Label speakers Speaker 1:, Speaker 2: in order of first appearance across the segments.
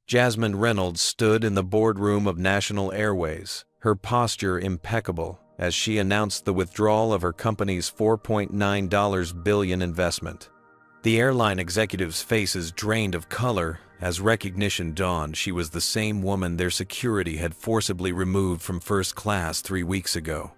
Speaker 1: Jasmine Reynolds stood in the boardroom of National Airways, her posture impeccable, as she announced the withdrawal of her company's $4.9 billion investment. The airline executive's faces drained of color as recognition dawned she was the same woman their security had forcibly removed from first class 3 weeks ago.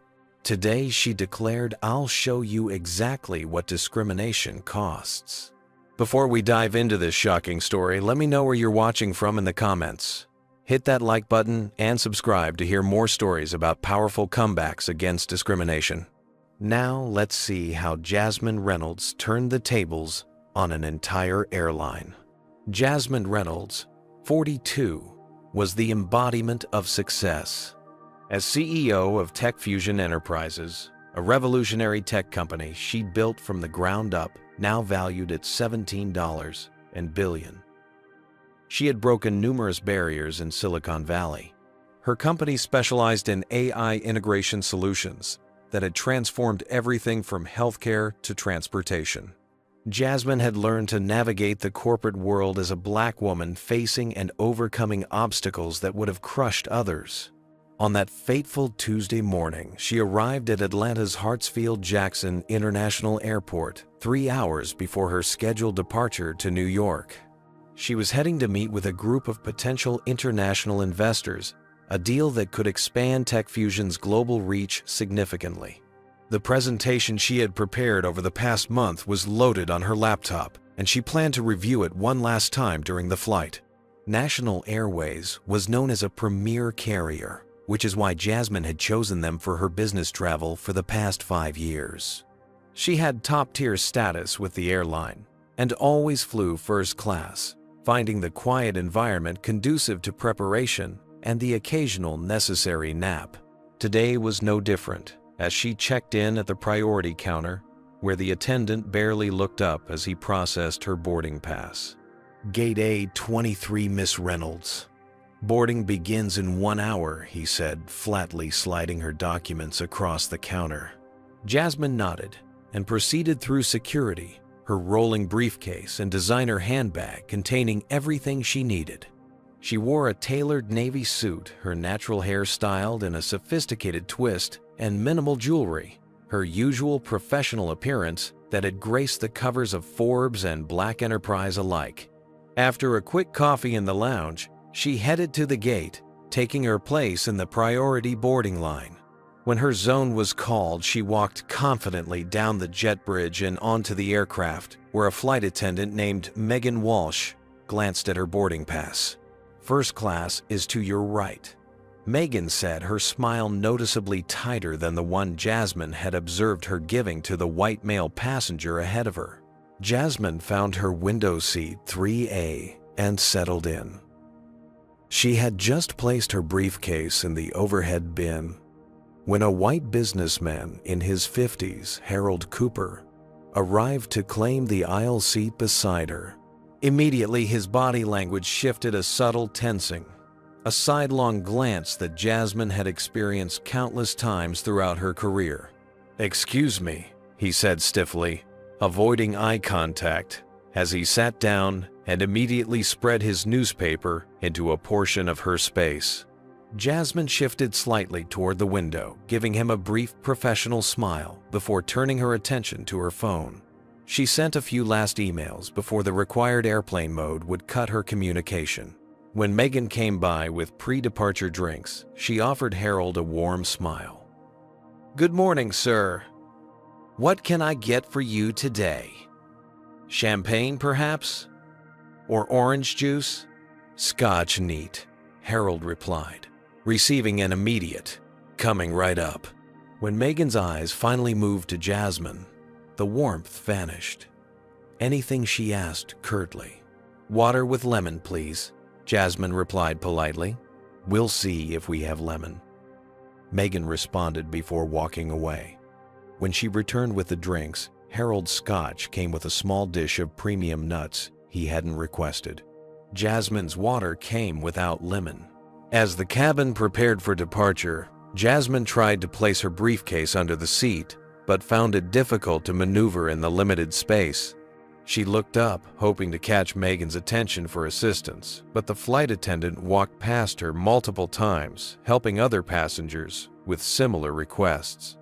Speaker 1: Today, she declared, "I'll show you exactly what discrimination costs." Before we dive into this shocking story, let me know where you're watching from in the comments. Hit that like button and subscribe to hear more stories about powerful comebacks against discrimination. Now let's see how Jasmine Reynolds turned the tables on an entire airline. Jasmine Reynolds, 42, was the embodiment of success. As CEO of Tech Fusion Enterprises, a revolutionary tech company she built from the ground up, now valued at $17 billion. She had broken numerous barriers in Silicon Valley. Her company specialized in AI integration solutions that had transformed everything from healthcare to transportation. Jasmine had learned to navigate the corporate world as a Black woman facing and overcoming obstacles that would have crushed others. On that fateful Tuesday morning, she arrived at Atlanta's Hartsfield-Jackson International Airport 3 hours before her scheduled departure to New York. She was heading to meet with a group of potential international investors, a deal that could expand Tech Fusion's global reach significantly. The presentation she had prepared over the past month was loaded on her laptop, and she planned to review it one last time during the flight. National Airways was known as a premier carrier, which is why Jasmine had chosen them for her business travel for the past 5 years. She had top-tier status with the airline and always flew first class, finding the quiet environment conducive to preparation and the occasional necessary nap. Today was no different, as she checked in at the priority counter, where the attendant barely looked up as he processed her boarding pass. "Gate A23, Miss Reynolds. Boarding begins in 1 hour," he said, flatly sliding her documents across the counter. Jasmine nodded and proceeded through security, her rolling briefcase and designer handbag containing everything she needed. She wore a tailored navy suit, her natural hair styled in a sophisticated twist, and minimal jewelry, her usual professional appearance that had graced the covers of Forbes and Black Enterprise alike. After a quick coffee in the lounge, she headed to the gate, taking her place in the priority boarding line. When her zone was called, she walked confidently down the jet bridge and onto the aircraft, where a flight attendant named Megan Walsh glanced at her boarding pass. "First class is to your right," Megan said, her smile noticeably tighter than the one Jasmine had observed her giving to the white male passenger ahead of her. Jasmine found her window seat 3A and settled in. She had just placed her briefcase in the overhead bin when a white businessman in his 50s, Harold Cooper, arrived to claim the aisle seat beside her. Immediately, his body language shifted a subtle tensing, a sidelong glance that Jasmine had experienced countless times throughout her career. "Excuse me," he said stiffly, avoiding eye contact as he sat down and immediately spread his newspaper into a portion of her space. Jasmine shifted slightly toward the window, giving him a brief professional smile before turning her attention to her phone. She sent a few last emails before the required airplane mode would cut her communication. When Megan came by with pre-departure drinks, she offered Harold a warm smile. "Good morning, sir. What can I get for you today? Champagne, perhaps? Or orange juice?" "Scotch neat," Harold replied, receiving an immediate, "Coming right up." When Megan's eyes finally moved to Jasmine, the warmth vanished. Anything she asked curtly. "Water with lemon, please," Jasmine replied politely. "We'll see if we have lemon," Megan responded before walking away. When she returned with the drinks, Harold's scotch came with a small dish of premium nuts he hadn't requested. Jasmine's water came without lemon. As the cabin prepared for departure, Jasmine tried to place her briefcase under the seat, but found it difficult to maneuver in the limited space. She looked up, hoping to catch Megan's attention for assistance, but the flight attendant walked past her multiple times, helping other passengers with similar requests.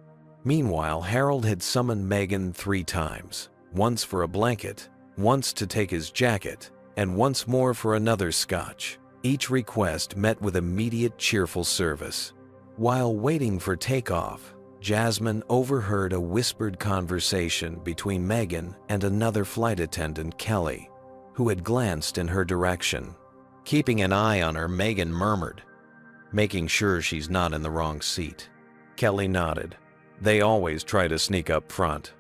Speaker 1: Meanwhile, Harold had summoned Megan 3 times, once for a blanket, once to take his jacket, and once more for another scotch. Each request met with immediate cheerful service. While waiting for takeoff, Jasmine overheard a whispered conversation between Megan and another flight attendant, Kelly, who had glanced in her direction. Keeping an eye on her, Megan murmured, "Making sure she's not in the wrong seat." Kelly nodded. They always try to sneak up front.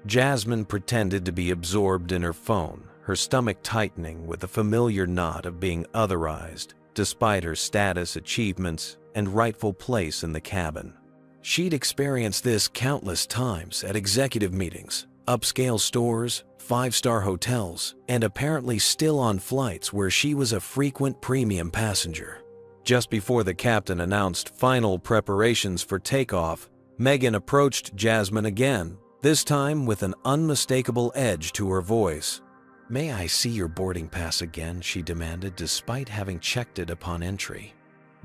Speaker 1: Jasmine pretended to be absorbed in her phone, her stomach tightening with the familiar knot of being otherized, despite her status, achievements, and rightful place in the cabin. She'd experienced this countless times at executive meetings, upscale stores, 5-star hotels, and apparently still on flights where she was a frequent premium passenger. Just before the captain announced final preparations for takeoff, Megan approached Jasmine again, this time with an unmistakable edge to her voice. "May I see your boarding pass again?" she demanded, despite having checked it upon entry.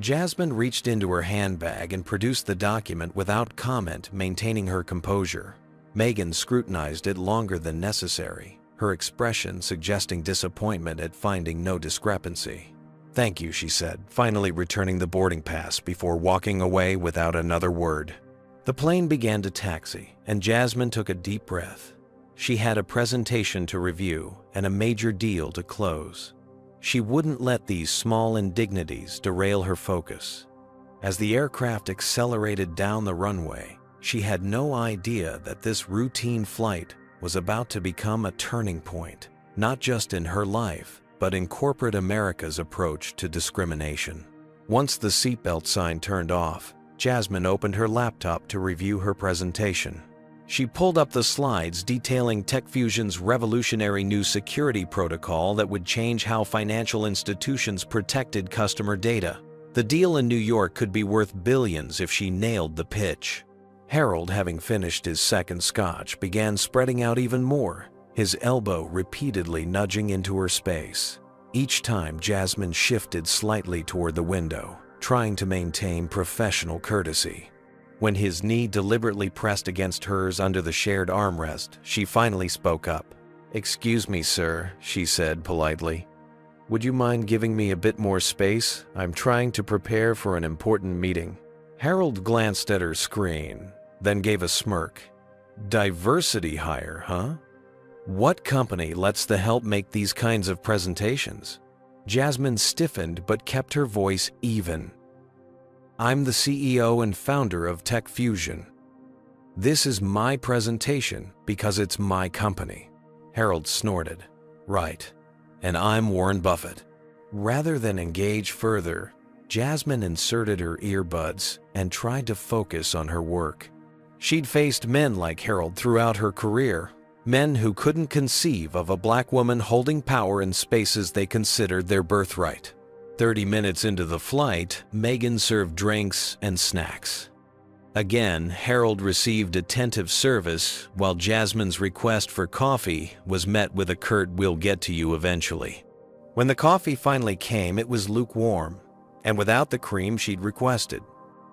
Speaker 1: Jasmine reached into her handbag and produced the document without comment, maintaining her composure. Megan scrutinized it longer than necessary, her expression suggesting disappointment at finding no discrepancy. "Thank you," she said, finally returning the boarding pass before walking away without another word. The plane began to taxi, and Jasmine took a deep breath. She had a presentation to review and a major deal to close. She wouldn't let these small indignities derail her focus. As the aircraft accelerated down the runway, she had no idea that this routine flight was about to become a turning point, not just in her life, but in corporate America's approach to discrimination. Once the seatbelt sign turned off, Jasmine opened her laptop to review her presentation. She pulled up the slides detailing TechFusion's revolutionary new security protocol that would change how financial institutions protected customer data. The deal in New York could be worth billions if she nailed the pitch. Harold, having finished his second scotch, began spreading out even more, his elbow repeatedly nudging into her space. Each time, Jasmine shifted slightly toward the window, trying to maintain professional courtesy. When his knee deliberately pressed against hers under the shared armrest, she finally spoke up. "Excuse me, sir," she said politely. "Would you mind giving me a bit more space? I'm trying to prepare for an important meeting." Harold glanced at her screen, then gave a smirk. "Diversity hire, huh? What company lets the help make these kinds of presentations?" Jasmine stiffened but kept her voice even. "I'm the CEO and founder of TechFusion. This is my presentation because it's my company." Harold snorted. "Right. And I'm Warren Buffett." Rather than engage further, Jasmine inserted her earbuds and tried to focus on her work. She'd faced men like Harold throughout her career, men who couldn't conceive of a black woman holding power in spaces they considered their birthright. 30 minutes into the flight, Megan served drinks and snacks. Again, Harold received attentive service, while Jasmine's request for coffee was met with a curt "we'll get to you eventually." When the coffee finally came, it was lukewarm, and without the cream she'd requested.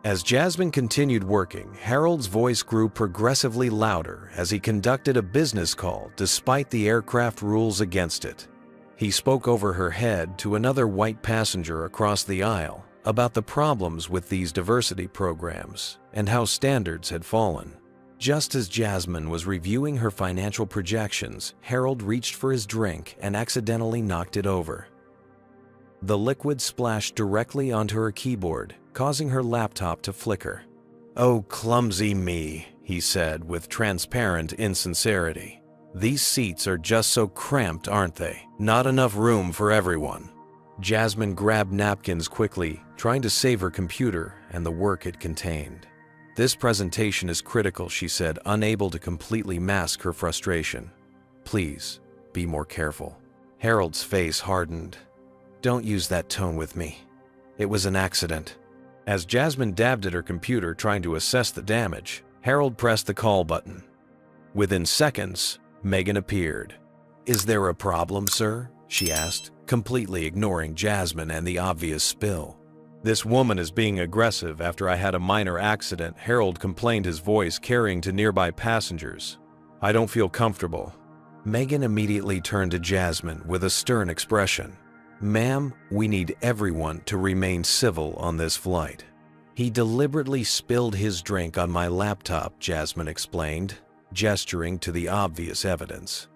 Speaker 1: As Jasmine continued working, Harold's voice grew progressively louder as he conducted a business call despite the aircraft rules against it. He spoke over her head to another white passenger across the aisle about the problems with these diversity programs and how standards had fallen. Just as Jasmine was reviewing her financial projections, Harold reached for his drink and accidentally knocked it over. The liquid splashed directly onto her keyboard, causing her laptop to flicker. "Oh, clumsy me," he said with transparent insincerity. "These seats are just so cramped, aren't they? Not enough room for everyone." Jasmine grabbed napkins quickly, trying to save her computer and the work it contained. "This presentation is critical," she said, unable to completely mask her frustration. "Please, be more careful." Harold's face hardened. "Don't use that tone with me. It was an accident." As Jasmine dabbed at her computer trying to assess the damage, Harold pressed the call button. Within seconds, Megan appeared. "Is there a problem, sir?" she asked, completely ignoring Jasmine and the obvious spill. "This woman is being aggressive after I had a minor accident," Harold complained, his voice carrying to nearby passengers. "I don't feel comfortable." Megan immediately turned to Jasmine with a stern expression. "Ma'am, we need everyone to remain civil on this flight." "He deliberately spilled his drink on my laptop," Jasmine explained, gesturing to the obvious evidence.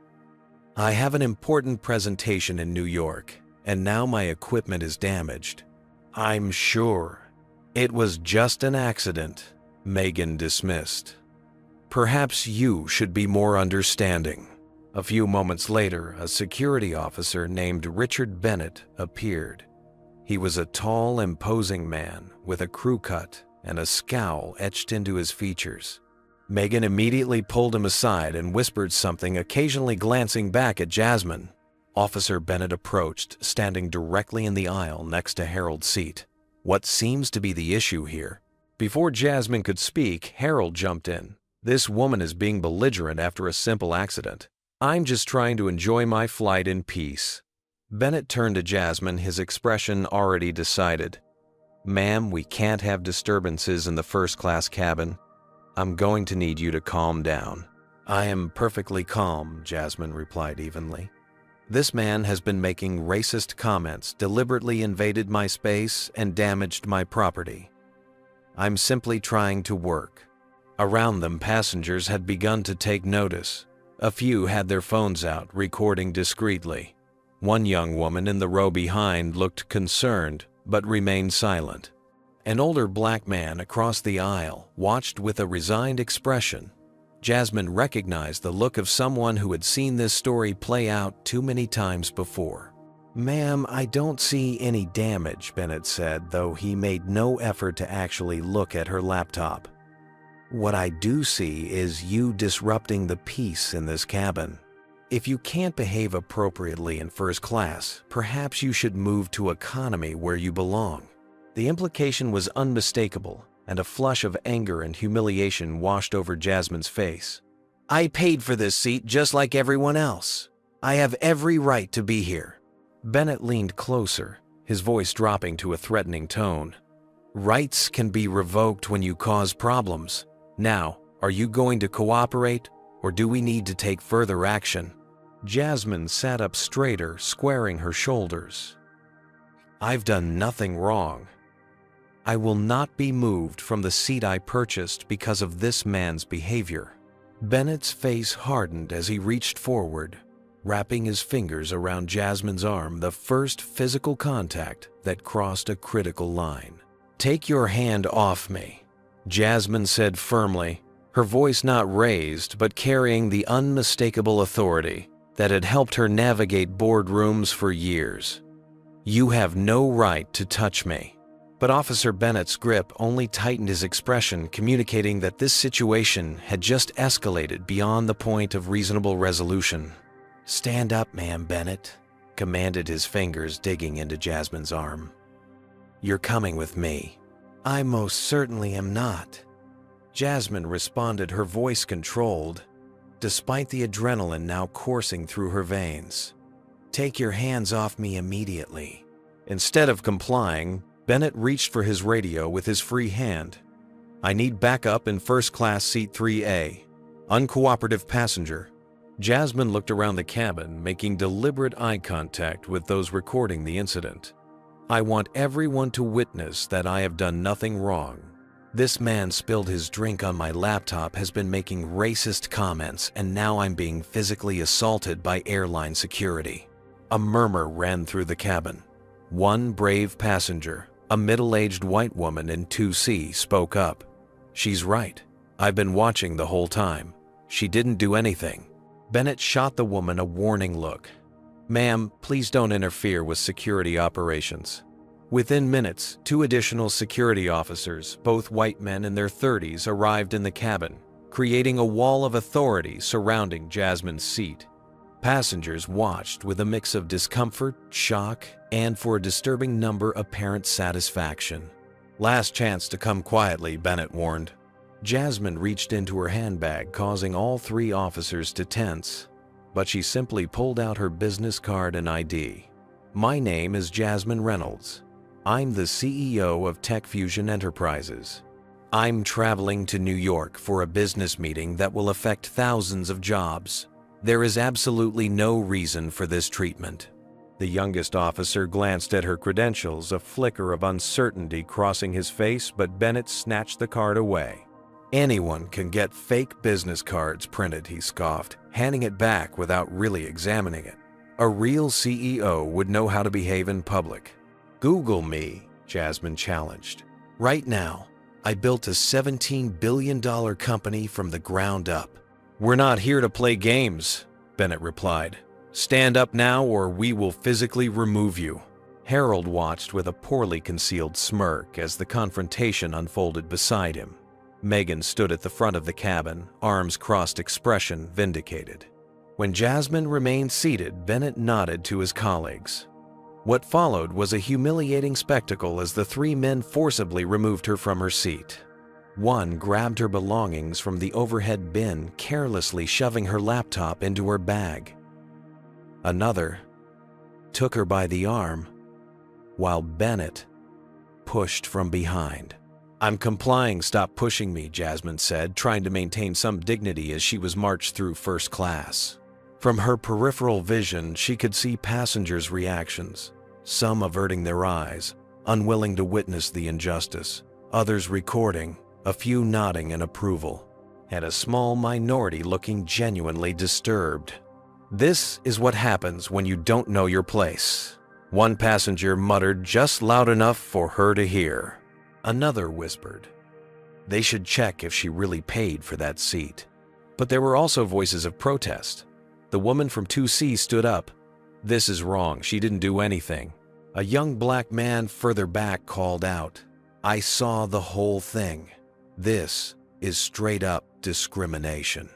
Speaker 1: "I have an important presentation in New York, and now my equipment is damaged." "I'm sure it was just an accident," Megan dismissed. "Perhaps you should be more understanding." A few moments later, a security officer named Richard Bennett appeared. He was a tall, imposing man with a crew cut and a scowl etched into his features. Megan immediately pulled him aside and whispered something, occasionally glancing back at Jasmine. Officer Bennett approached, standing directly in the aisle next to Harold's seat. "What seems to be the issue here?" Before Jasmine could speak, Harold jumped in. "This woman is being belligerent after a simple accident. I'm just trying to enjoy my flight in peace." Bennett turned to Jasmine, his expression already decided. "Ma'am, we can't have disturbances in the first-class cabin. I'm going to need you to calm down." "I am perfectly calm," Jasmine replied evenly. "This man has been making racist comments, deliberately invaded my space, and damaged my property. I'm simply trying to work." Around them, passengers had begun to take notice. A few had their phones out, recording discreetly. One young woman in the row behind looked concerned, but remained silent. An older black man across the aisle watched with a resigned expression. Jasmine recognized the look of someone who had seen this story play out too many times before. "Ma'am, I don't see any damage," Bennett said, though he made no effort to actually look at her laptop. "What I do see is you disrupting the peace in this cabin. If you can't behave appropriately in first class, perhaps you should move to economy where you belong." The implication was unmistakable, and a flush of anger and humiliation washed over Jasmine's face. "I paid for this seat just like everyone else. I have every right to be here." Bennett leaned closer, his voice dropping to a threatening tone. "Rights can be revoked when you cause problems. Now, are you going to cooperate, or do we need to take further action?" Jasmine sat up straighter, squaring her shoulders. "I've done nothing wrong. I will not be moved from the seat I purchased because of this man's behavior." Bennett's face hardened as he reached forward, wrapping his fingers around Jasmine's arm, the first physical contact that crossed a critical line. "Take your hand off me," Jasmine said firmly, her voice not raised but carrying the unmistakable authority that had helped her navigate boardrooms for years. "You have no right to touch me." But Officer Bennett's grip only tightened his expression, communicating that this situation had just escalated beyond the point of reasonable resolution. "Stand up, ma'am Bennett," commanded, his fingers digging into Jasmine's arm. "You're coming with me." "I most certainly am not," Jasmine responded, her voice controlled, despite the adrenaline now coursing through her veins. "Take your hands off me immediately." Instead of complying, Bennett reached for his radio with his free hand. "I need backup in first-class seat 3A. Uncooperative passenger." Jasmine looked around the cabin, making deliberate eye contact with those recording the incident. "I want everyone to witness that I have done nothing wrong. This man spilled his drink on my laptop, has been making racist comments, and now I'm being physically assaulted by airline security." A murmur ran through the cabin. One brave passenger, a middle-aged white woman in 2C, spoke up. "She's right. I've been watching the whole time. She didn't do anything." Bennett shot the woman a warning look. "Ma'am, please don't interfere with security operations." Within minutes, 2 additional security officers, both white men in their 30s, arrived in the cabin, creating a wall of authority surrounding Jasmine's seat. Passengers watched with a mix of discomfort, shock, and, for a disturbing number, apparent satisfaction. "Last chance to come quietly," Bennett warned. Jasmine reached into her handbag, causing all 3 officers to tense. but she simply pulled out her business card and ID. "My name is Jasmine Reynolds. I'm the CEO of Tech Fusion Enterprises. I'm traveling to New York for a business meeting that will affect thousands of jobs. There is absolutely no reason for this treatment." The youngest officer glanced at her credentials, a flicker of uncertainty crossing his face, but Bennett snatched the card away. "Anyone can get fake business cards printed," he scoffed, handing it back without really examining it. "A real CEO would know how to behave in public." "Google me," Jasmine challenged. "Right now, I built a $17 billion company from the ground up." "We're not here to play games," Bennett replied. "Stand up now or we will physically remove you." Harold watched with a poorly concealed smirk as the confrontation unfolded beside him. Megan stood at the front of the cabin, arms crossed, expression vindicated. When Jasmine remained seated, Bennett nodded to his colleagues. What followed was a humiliating spectacle as the three men forcibly removed her from her seat. One grabbed her belongings from the overhead bin, carelessly shoving her laptop into her bag. Another took her by the arm, while Bennett pushed from behind. "I'm complying, stop pushing me," Jasmine said, trying to maintain some dignity as she was marched through first class. From her peripheral vision, she could see passengers' reactions, some averting their eyes, unwilling to witness the injustice, others recording, a few nodding in approval, and a small minority looking genuinely disturbed. "This is what happens when you don't know your place," one passenger muttered just loud enough for her to hear. Another whispered, "They should check if she really paid for that seat." But there were also voices of protest. The woman from 2C stood up. "This is wrong, she didn't do anything." A young black man further back called out, "I saw the whole thing. This is straight up discrimination."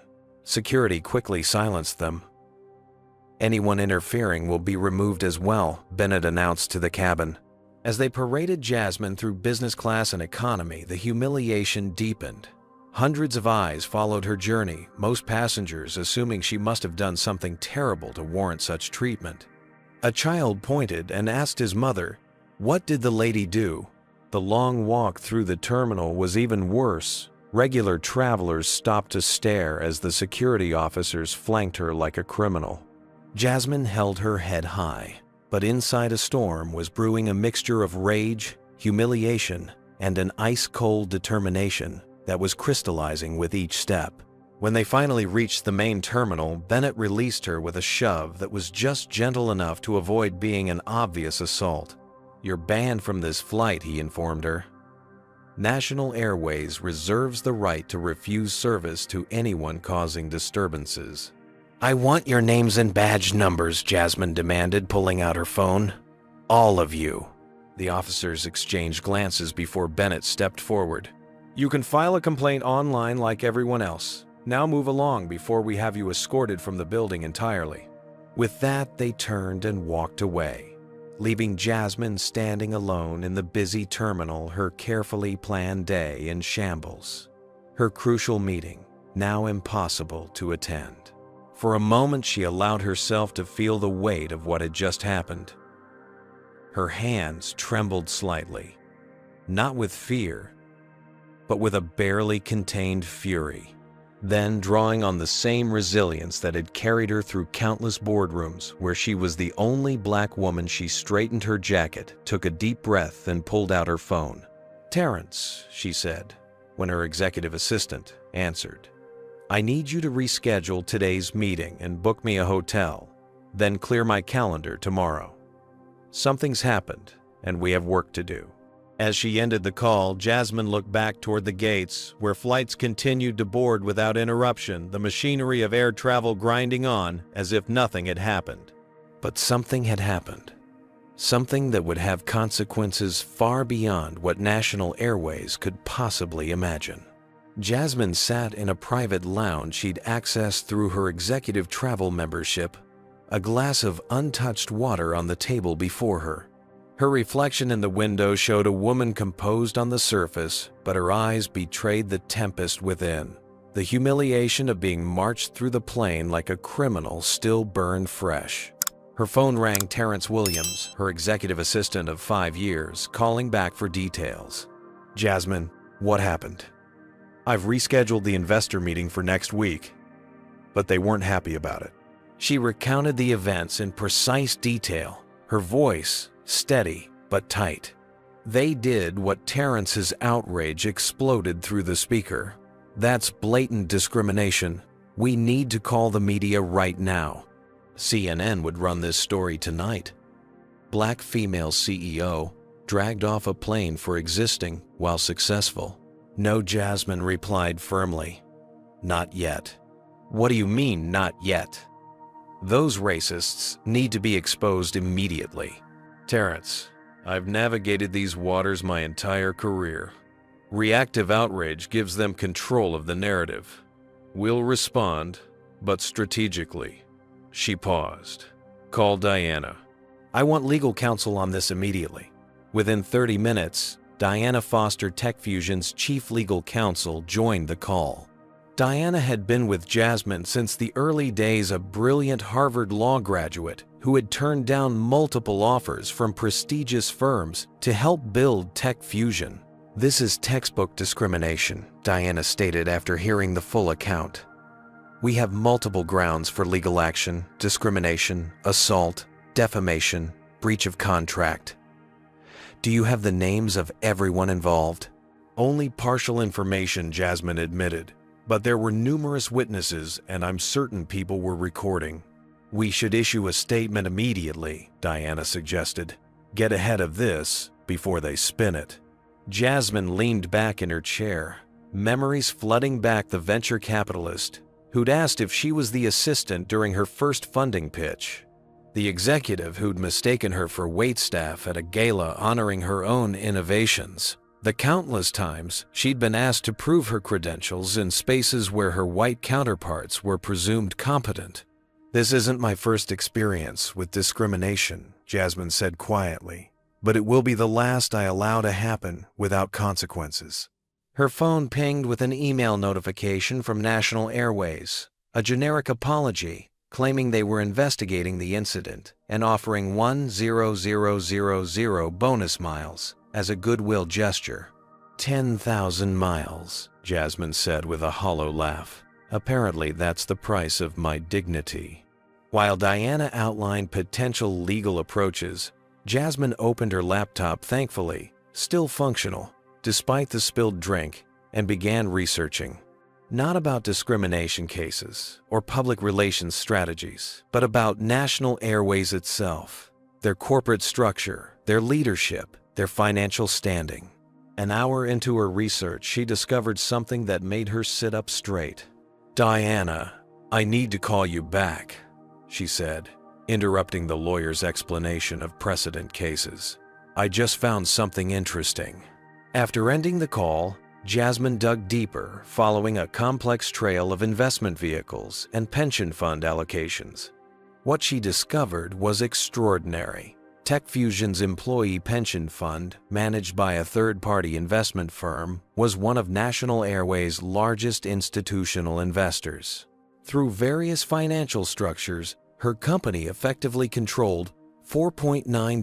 Speaker 1: Security quickly silenced them. "Anyone interfering will be removed as well," Bennett announced to the cabin. As they paraded Jasmine through business class and economy, the humiliation deepened. Hundreds of eyes followed her journey, most passengers assuming she must have done something terrible to warrant such treatment. A child pointed and asked his mother, "What did the lady do?" The long walk through the terminal was even worse. Regular travelers stopped to stare as the security officers flanked her like a criminal. Jasmine held her head high, but inside a storm was brewing a mixture of rage, humiliation, and an ice-cold determination that was crystallizing with each step. When they finally reached the main terminal, Bennett released her with a shove that was just gentle enough to avoid being an obvious assault. "You're banned from this flight," he informed her. National Airways reserves the right to refuse service to anyone causing disturbances. "I want your names and badge numbers," Jasmine demanded, pulling out her phone. "All of you." The officers exchanged glances before Bennett stepped forward. "You can file a complaint online like everyone else. Now move along before we have you escorted from the building entirely." With that, they turned and walked away, leaving Jasmine standing alone in the busy terminal, her carefully planned day in shambles. Her crucial meeting, now impossible to attend. For a moment, she allowed herself to feel the weight of what had just happened. Her hands trembled slightly, not with fear, but with a barely contained fury. Then, drawing on the same resilience that had carried her through countless boardrooms where she was the only black woman, she straightened her jacket, took a deep breath, and pulled out her phone. "Terrence," she said, when her executive assistant answered. "I need you to reschedule today's meeting and book me a hotel, then clear my calendar tomorrow. Something's happened, and we have work to do." As she ended the call, Jasmine looked back toward the gates, where flights continued to board without interruption, the machinery of air travel grinding on as if nothing had happened. But something had happened. Something that would have consequences far beyond what National Airways could possibly imagine. Jasmine sat in a private lounge she'd accessed through her executive travel membership, a glass of untouched water on the table before her. Her reflection in the window showed a woman composed on the surface, but her eyes betrayed the tempest within. The humiliation of being marched through the plane like a criminal still burned fresh. Her phone rang. Terrence Williams, her executive assistant of 5 years, calling back for details. "Jasmine, what happened?" "I've rescheduled the investor meeting for next week." But they weren't happy about it. She recounted the events in precise detail, her voice steady but tight. They did what Terrence's outrage exploded through the speaker. "That's blatant discrimination. We need to call the media right now." CNN would run this story tonight. Black female CEO dragged off a plane for existing while successful. "No," Jasmine replied firmly. "Not yet." "What do you mean, not yet?" "Those racists need to be exposed immediately." "Terrence, I've navigated these waters my entire career. Reactive outrage gives them control of the narrative. We'll respond, but strategically." She paused. "Call Diana." "I want legal counsel on this immediately." Within 30 minutes, Diana Foster, TechFusion's chief legal counsel, joined the call. Diana had been with Jasmine since the early days, a brilliant Harvard law graduate who had turned down multiple offers from prestigious firms to help build TechFusion. "This is textbook discrimination," Diana stated after hearing the full account. "We have multiple grounds for legal action: discrimination, assault, defamation, breach of contract." "Do you have the names of everyone involved?" "Only partial information," Jasmine admitted. "But there were numerous witnesses, and I'm certain people were recording." "We should issue a statement immediately," Diana suggested. "Get ahead of this before they spin it." Jasmine leaned back in her chair, memories flooding back. The venture capitalist who'd asked if she was the assistant during her first funding pitch. The executive who'd mistaken her for waitstaff at a gala honoring her own innovations. The countless times she'd been asked to prove her credentials in spaces where her white counterparts were presumed competent. "This isn't my first experience with discrimination," Jasmine said quietly, "but it will be the last I allow to happen without consequences." Her phone pinged with an email notification from National Airways, a generic apology claiming they were investigating the incident and offering 1,000 bonus miles as a goodwill gesture. 10,000 miles, Jasmine said with a hollow laugh. "Apparently that's the price of my dignity." While Diana outlined potential legal approaches, Jasmine opened her laptop, thankfully still functional despite the spilled drink, and began researching. Not about discrimination cases or public relations strategies, but about National Airways itself, their corporate structure, their leadership, their financial standing. An hour into her research, she discovered something that made her sit up straight. "Diana, I need to call you back," she said, interrupting the lawyer's explanation of precedent cases. "I just found something interesting." After ending the call, Jasmine dug deeper, following a complex trail of investment vehicles and pension fund allocations. What she discovered was extraordinary. TechFusion's employee pension fund, managed by a third-party investment firm, was one of National Airways' largest institutional investors. Through various financial structures, her company effectively controlled $4.9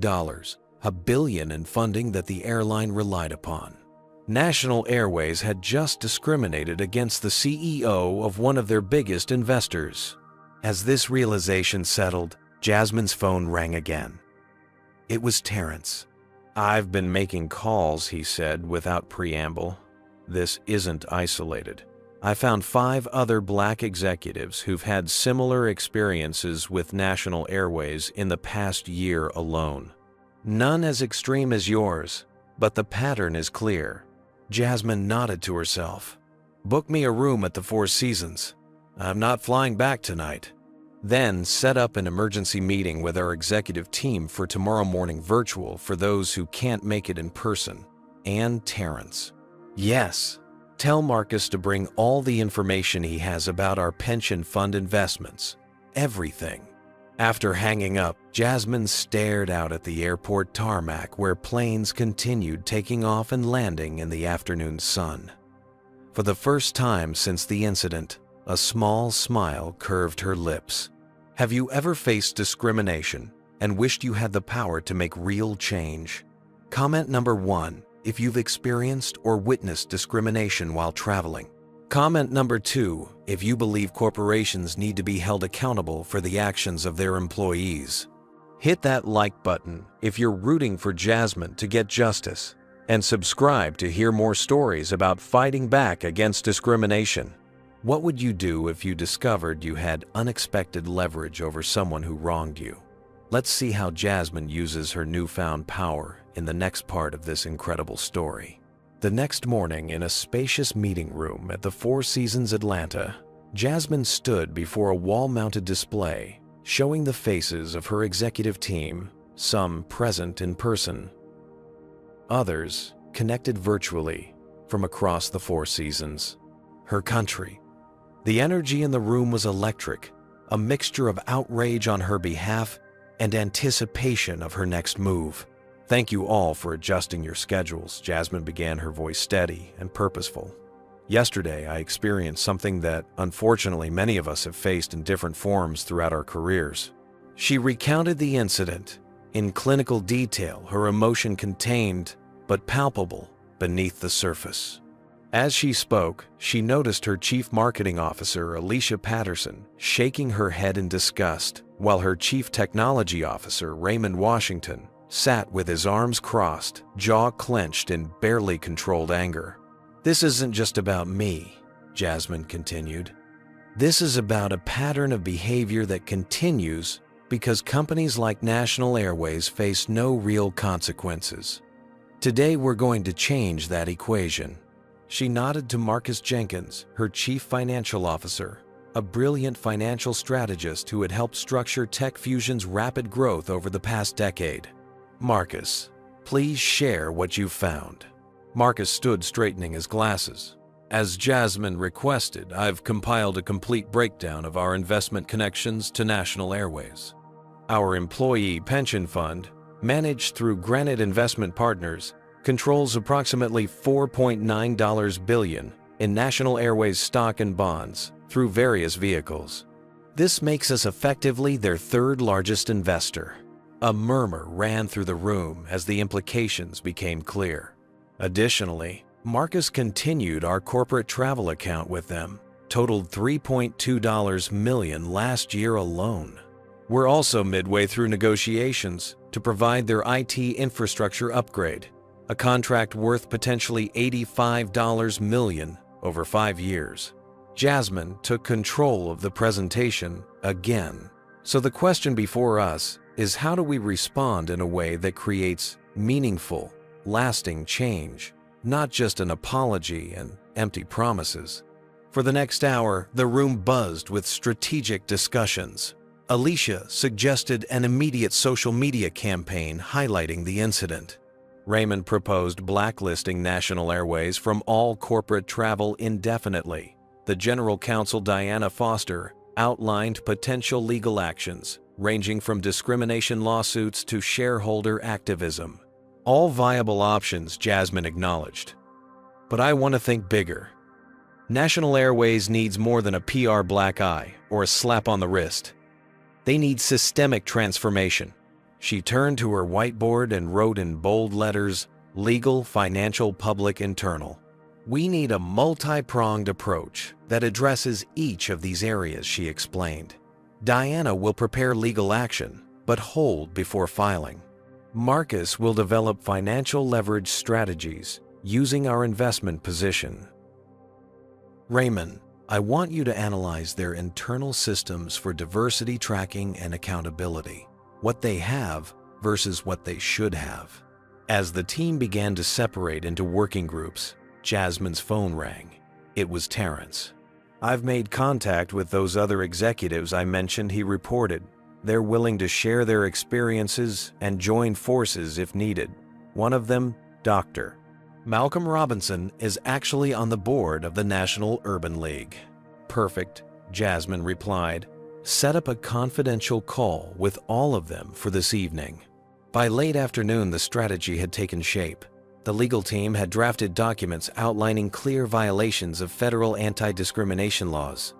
Speaker 1: billion in funding that the airline relied upon. National Airways had just discriminated against the CEO of one of their biggest investors. As this realization settled, Jasmine's phone rang again. It was Terrence. "I've been making calls," he said without preamble. "This isn't isolated. I found 5 other black executives who've had similar experiences with National Airways in the past year alone. None as extreme as yours, but the pattern is clear." Jasmine nodded to herself. "Book me a room at the Four Seasons. I'm not flying back tonight." Then set up an emergency meeting with our executive team for tomorrow morning virtual for those who can't make it in person. And Terrence. "Yes. Tell Marcus to bring all the information he has about our pension fund investments. Everything." After hanging up, Jasmine stared out at the airport tarmac where planes continued taking off and landing in the afternoon sun. For the first time since the incident, a small smile curved her lips. Have you ever faced discrimination and wished you had the power to make real change? Comment number 1 if you've experienced or witnessed discrimination while traveling. Comment number 2 if you believe corporations need to be held accountable for the actions of their employees. Hit that like button if you're rooting for Jasmine to get justice, and subscribe to hear more stories about fighting back against discrimination. What would you do if you discovered you had unexpected leverage over someone who wronged you? Let's see how Jasmine uses her newfound power in the next part of this incredible story. The next morning, in a spacious meeting room at the Four Seasons Atlanta, Jasmine stood before a wall-mounted display showing the faces of her executive team, some present in person, others connected virtually from across the Four Seasons, her country. The energy in the room was electric, a mixture of outrage on her behalf and anticipation of her next move. Thank you all for adjusting your schedules, Jasmine began, her voice steady and purposeful. Yesterday, I experienced something that, unfortunately, many of us have faced in different forms throughout our careers. She recounted the incident in clinical detail, her emotion contained but palpable beneath the surface. As she spoke, she noticed her Chief Marketing Officer, Alicia Patterson, shaking her head in disgust, while her Chief Technology Officer, Raymond Washington, sat with his arms crossed, jaw clenched in barely controlled anger. This isn't just about me, Jasmine continued. This is about a pattern of behavior that continues because companies like National Airways face no real consequences. Today we're going to change that equation. She nodded to Marcus Jenkins, her Chief Financial Officer, a brilliant financial strategist who had helped structure Tech Fusion's rapid growth over the past decade. Marcus, please share what you found. Marcus stood straightening his glasses. As Jasmine requested, I've compiled a complete breakdown of our investment connections to National Airways. Our employee pension fund, managed through Granite Investment Partners, controls approximately $4.9 billion in National Airways stock and bonds through various vehicles. This makes us effectively their third largest investor. A murmur ran through the room as the implications became clear. Additionally, Marcus continued our corporate travel account with them, totaled $3.2 million last year alone. We're also midway through negotiations to provide their IT infrastructure upgrade, a contract worth potentially $85 million over 5 years. Jasmine took control of the presentation again. So the question before us is, how do we respond in a way that creates meaningful, lasting change, not just an apology and empty promises? For the next hour, the room buzzed with strategic discussions. Alicia suggested an immediate social media campaign highlighting the incident. Raymond proposed blacklisting National Airways from all corporate travel indefinitely. The General Counsel, Diana Foster, outlined potential legal actions, ranging from discrimination lawsuits to shareholder activism. All viable options, Jasmine acknowledged. But I want to think bigger. National Airways needs more than a PR black eye or a slap on the wrist. They need systemic transformation. She turned to her whiteboard and wrote in bold letters, legal, financial, public, internal. We need a multi-pronged approach that addresses each of these areas, she explained. Diana will prepare legal action, but hold before filing. Marcus will develop financial leverage strategies using our investment position. Raymond, I want you to analyze their internal systems for diversity tracking and accountability, what they have versus what they should have. As the team began to separate into working groups, Jasmine's phone rang. It was Terrence. I've made contact with those other executives I mentioned, he reported. They're willing to share their experiences and join forces if needed. One of them, Dr. Malcolm Robinson, is actually on the board of the National Urban League. Perfect, Jasmine replied. Set up a confidential call with all of them for this evening. By late afternoon, the strategy had taken shape. The legal team had drafted documents outlining clear violations of federal anti-discrimination laws.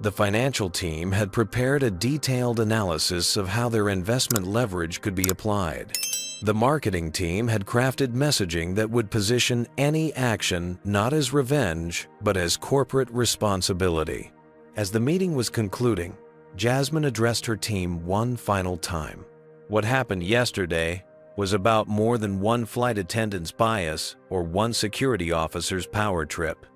Speaker 1: The financial team had prepared a detailed analysis of how their investment leverage could be applied. The marketing team had crafted messaging that would position any action not as revenge, but as corporate responsibility. As the meeting was concluding, Jasmine addressed her team one final time. What happened yesterday was about more than one flight attendant's bias or one security officer's power trip.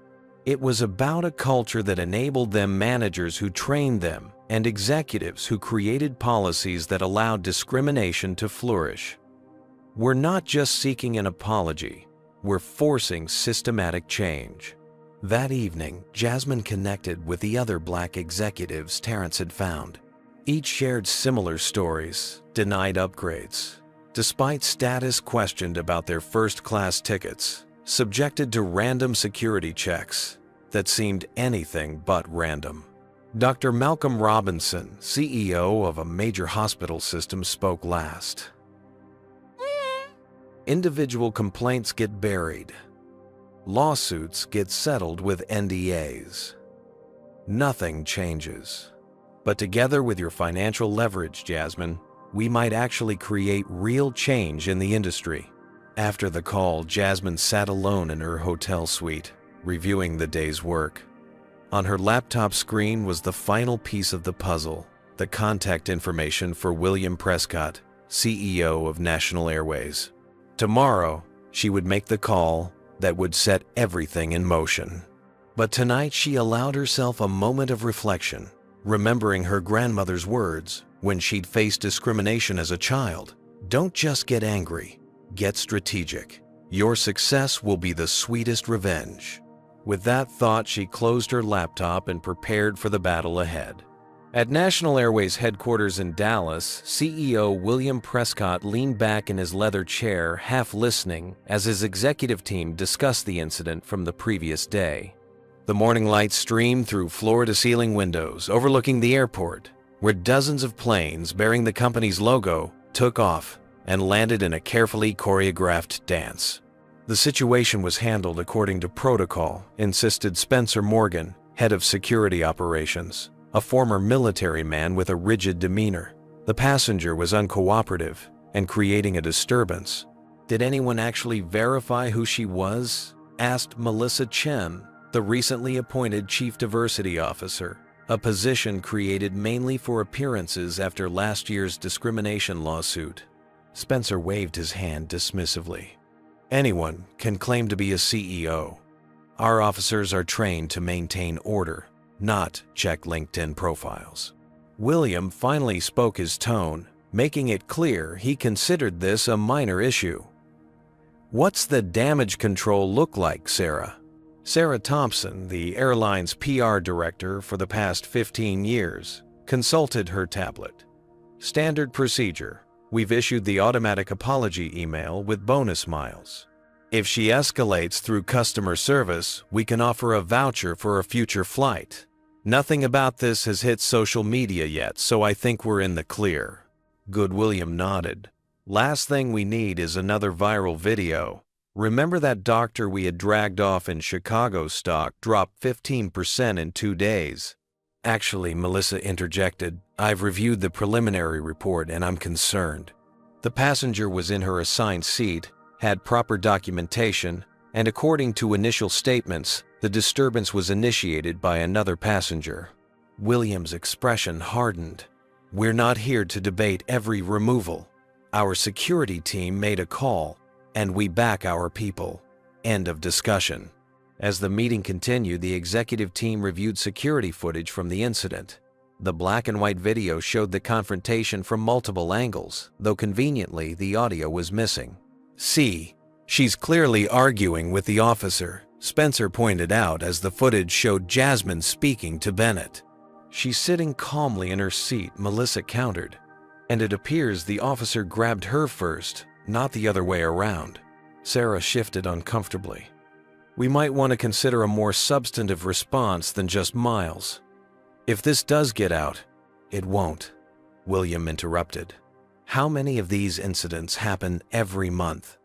Speaker 1: It was about a culture that enabled them managers who trained them and executives who created policies that allowed discrimination to flourish. We're not just seeking an apology, we're forcing systematic change. That evening, Jasmine connected with the other Black executives Terrence had found. Each shared similar stories, denied upgrades, despite status questioned about their first-class tickets, subjected to random security checks that seemed anything but random. Dr. Malcolm Robinson, CEO of a major hospital system, spoke last. Individual complaints get buried. Lawsuits get settled with NDAs. Nothing changes. But together with your financial leverage, Jasmine, we might actually create real change in the industry. After the call, Jasmine sat alone in her hotel suite, reviewing the day's work. On her laptop screen was the final piece of the puzzle, the contact information for William Prescott, CEO of National Airways. Tomorrow, she would make the call that would set everything in motion. But tonight she allowed herself a moment of reflection, remembering her grandmother's words when she'd faced discrimination as a child. Don't just get angry, get strategic. Your success will be the sweetest revenge. With that thought, she closed her laptop and prepared for the battle ahead. At National Airways headquarters in Dallas, CEO William Prescott leaned back in his leather chair, half listening, as his executive team discussed the incident from the previous day. The morning light streamed through floor-to-ceiling windows overlooking the airport, where dozens of planes bearing the company's logo took off and landed in a carefully choreographed dance. The situation was handled according to protocol, insisted Spencer Morgan, head of security operations, a former military man with a rigid demeanor. The passenger was uncooperative and creating a disturbance. Did anyone actually verify who she was? Asked Melissa Chen, the recently appointed Chief Diversity Officer, a position created mainly for appearances after last year's discrimination lawsuit. Spencer waved his hand dismissively. Anyone can claim to be a CEO. Our officers are trained to maintain order, not check LinkedIn profiles. William finally spoke his tone, making it clear he considered this a minor issue. What's the damage control look like, Sarah? Sarah Thompson, the airline's PR director for the past 15 years, consulted her tablet. Standard procedure. We've issued the automatic apology email with bonus miles. If she escalates through customer service, we can offer a voucher for a future flight. Nothing about this has hit social media yet, so I think we're in the clear. Good. William nodded. Last thing we need is another viral video. Remember that doctor we had dragged off in Chicago stock dropped 15% in 2 days? Actually, Melissa interjected, I've reviewed the preliminary report and I'm concerned. The passenger was in her assigned seat, had proper documentation, and according to initial statements, the disturbance was initiated by another passenger. William's expression hardened. We're not here to debate every removal. Our security team made a call, and we back our people. End of discussion. As the meeting continued, the executive team reviewed security footage from the incident. The black and white video showed the confrontation from multiple angles, though conveniently the audio was missing. See, she's clearly arguing with the officer, Spencer pointed out as the footage showed Jasmine speaking to Bennett. She's sitting calmly in her seat, Melissa countered, and it appears the officer grabbed her first, not the other way around. Sarah shifted uncomfortably. We might want to consider a more substantive response than just miles. If this does get out, it won't, William interrupted. How many of these incidents happen every month?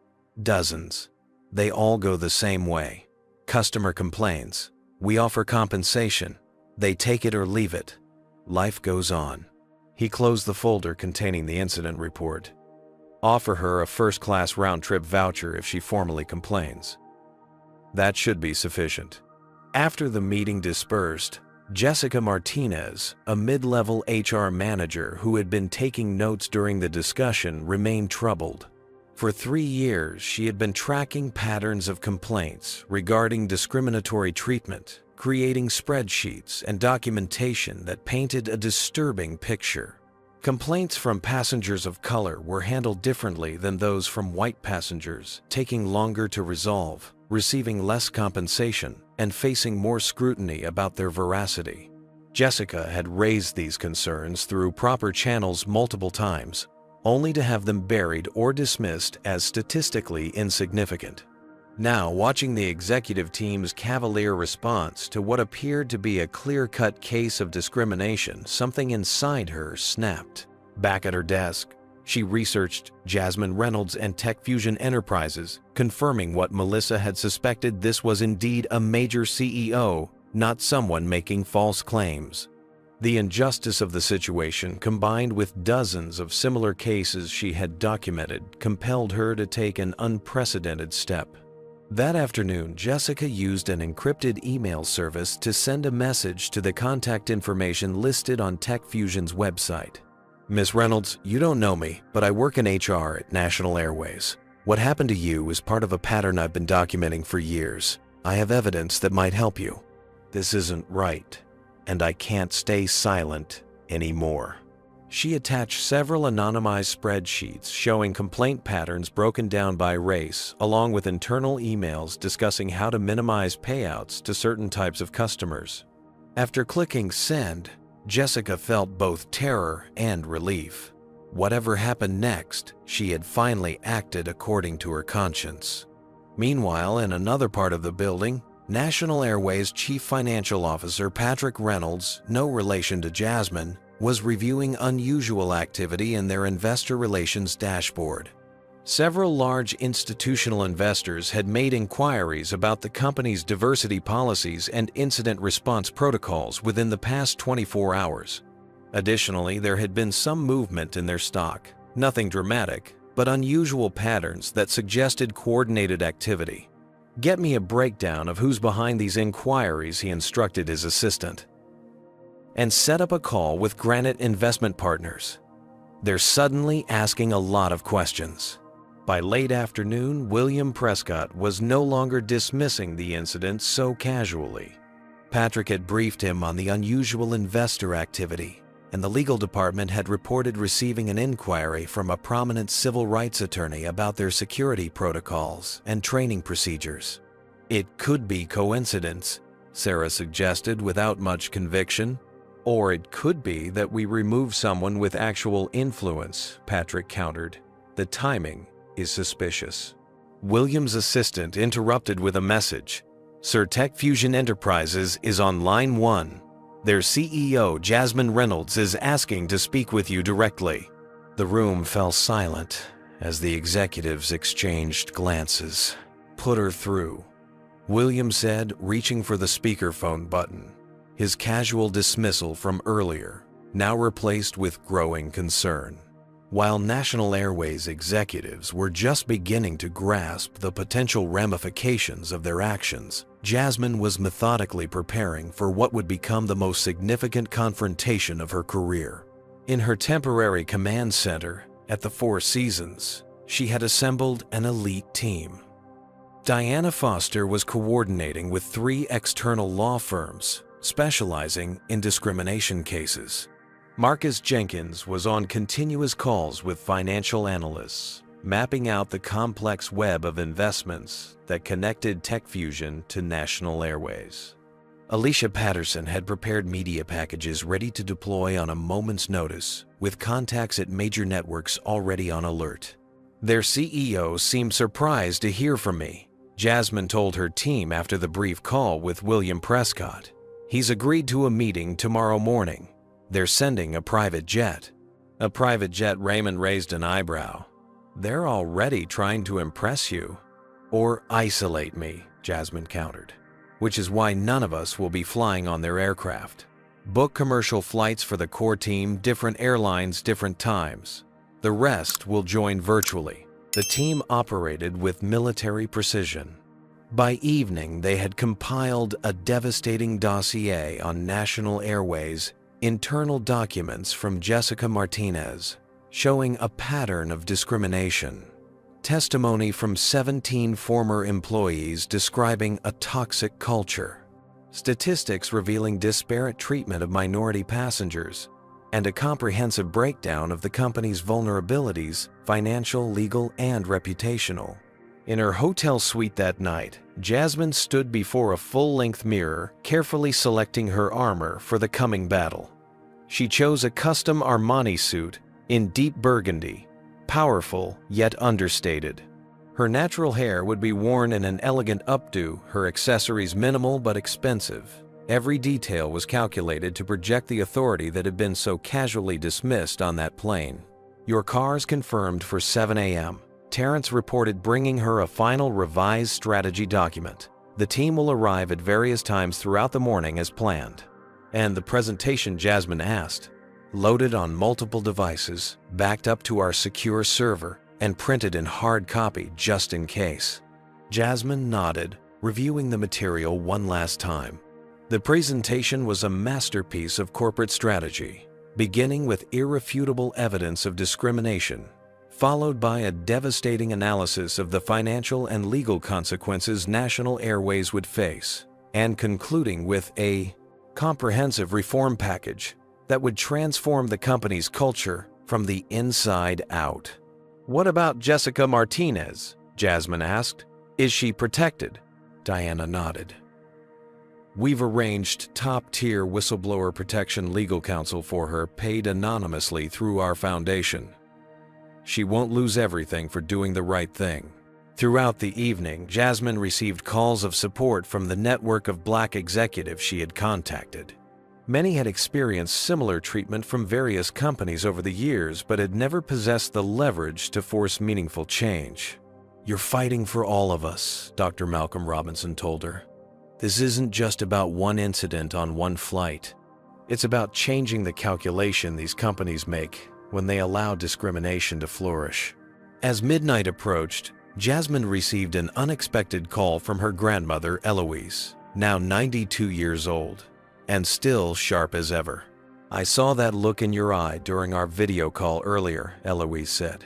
Speaker 1: Dozens. They all go the same way. Customer complains. We offer compensation. They take it or leave it. Life goes on. He closed the folder containing the incident report. Offer her a first-class round-trip voucher if she formally complains. That should be sufficient. After the meeting dispersed, Jessica Martinez, a mid-level HR manager who had been taking notes during the discussion, remained troubled. For 3 years, she had been tracking patterns of complaints regarding discriminatory treatment, creating spreadsheets and documentation that painted a disturbing picture. Complaints from passengers of color were handled differently than those from white passengers, taking longer to resolve, receiving less compensation, and facing more scrutiny about their veracity. Jessica had raised these concerns through proper channels multiple times, only to have them buried or dismissed as statistically insignificant. Now, watching the executive team's cavalier response to what appeared to be a clear-cut case of discrimination, something inside her snapped. Back at her desk, she researched Jasmine Reynolds and Tech Fusion Enterprises, confirming what Melissa had suspected: this was indeed a major CEO, not someone making false claims. The injustice of the situation, combined with dozens of similar cases she had documented, compelled her to take an unprecedented step. That afternoon, Jessica used an encrypted email service to send a message to the contact information listed on Tech Fusion's website. Ms. Reynolds, you don't know me, but I work in HR at National Airways. What happened to you is part of a pattern I've been documenting for years. I have evidence that might help you. This isn't right, and I can't stay silent anymore. She attached several anonymized spreadsheets showing complaint patterns broken down by race, along with internal emails discussing how to minimize payouts to certain types of customers. After clicking send, Jessica felt both terror and relief. Whatever happened next, she had finally acted according to her conscience. Meanwhile, in another part of the building, National Airways Chief Financial Officer Patrick Reynolds, no relation to Jasmine, was reviewing unusual activity in their investor relations dashboard. Several large institutional investors had made inquiries about the company's diversity policies and incident response protocols within the past 24 hours. Additionally, there had been some movement in their stock, nothing dramatic, but unusual patterns that suggested coordinated activity. "Get me a breakdown of who's behind these inquiries," he instructed his assistant, and set up a call with Granite Investment Partners. They're suddenly asking a lot of questions. By late afternoon, William Prescott was no longer dismissing the incident so casually. Patrick had briefed him on the unusual investor activity, and the legal department had reported receiving an inquiry from a prominent civil rights attorney about their security protocols and training procedures. "It could be coincidence," Sarah suggested without much conviction. "Or it could be that we remove someone with actual influence," Patrick countered. "The timing is suspicious." William's assistant interrupted with a message. "Sir, Tech Fusion Enterprises is on line 1. Their CEO, Jasmine Reynolds, is asking to speak with you directly." The room fell silent as the executives exchanged glances. "Put her through," William said, reaching for the speakerphone button. His casual dismissal from earlier, now replaced with growing concern. While National Airways executives were just beginning to grasp the potential ramifications of their actions, Jasmine was methodically preparing for what would become the most significant confrontation of her career. In her temporary command center at the Four Seasons, she had assembled an elite team. Diana Foster was coordinating with 3 external law firms specializing in discrimination cases. Marcus Jenkins was on continuous calls with financial analysts, mapping out the complex web of investments that connected Tech Fusion to National Airways. Alicia Patterson had prepared media packages ready to deploy on a moment's notice, with contacts at major networks already on alert. "Their CEO seemed surprised to hear from me," Jasmine told her team after the brief call with William Prescott. "He's agreed to a meeting tomorrow morning. They're sending a private jet." "A private jet?" Raymond raised an eyebrow. "They're already trying to impress you." Or isolate me, Jasmine countered. Which is why none of us will be flying on their aircraft. Book commercial flights for the core team, different airlines, different times. The rest will join virtually. The team operated with military precision. By evening, they had compiled a devastating dossier on National Airways, internal documents from Jessica Martinez, showing a pattern of discrimination. Testimony from 17 former employees describing a toxic culture. Statistics revealing disparate treatment of minority passengers, and a comprehensive breakdown of the company's vulnerabilities, financial, legal, and reputational. In her hotel suite that night, Jasmine stood before a full-length mirror, carefully selecting her armor for the coming battle. She chose a custom Armani suit in deep burgundy, powerful yet understated. Her natural hair would be worn in an elegant updo, her accessories minimal but expensive. Every detail was calculated to project the authority that had been so casually dismissed on that plane. Your car's confirmed for 7 a.m. Terrence reported, bringing her a final revised strategy document. The team will arrive at various times throughout the morning as planned. And the presentation, Jasmine asked, loaded on multiple devices, backed up to our secure server, and printed in hard copy just in case. Jasmine nodded, reviewing the material one last time. The presentation was a masterpiece of corporate strategy, beginning with irrefutable evidence of discrimination, followed by a devastating analysis of the financial and legal consequences National Airways would face, and concluding with a comprehensive reform package that would transform the company's culture from the inside out. "What about Jessica Martinez?" Jasmine asked. "Is she protected?" Diana nodded. "We've arranged top-tier whistleblower protection legal counsel for her, paid anonymously through our foundation. She won't lose everything for doing the right thing." Throughout the evening, Jasmine received calls of support from the network of Black executives she had contacted. Many had experienced similar treatment from various companies over the years, but had never possessed the leverage to force meaningful change. "You're fighting for all of us," Dr. Malcolm Robinson told her. "This isn't just about one incident on one flight. It's about changing the calculation these companies make when they allow discrimination to flourish." As midnight approached, Jasmine received an unexpected call from her grandmother, Eloise, now 92 years old, and still sharp as ever. "I saw that look in your eye during our video call earlier," Eloise said.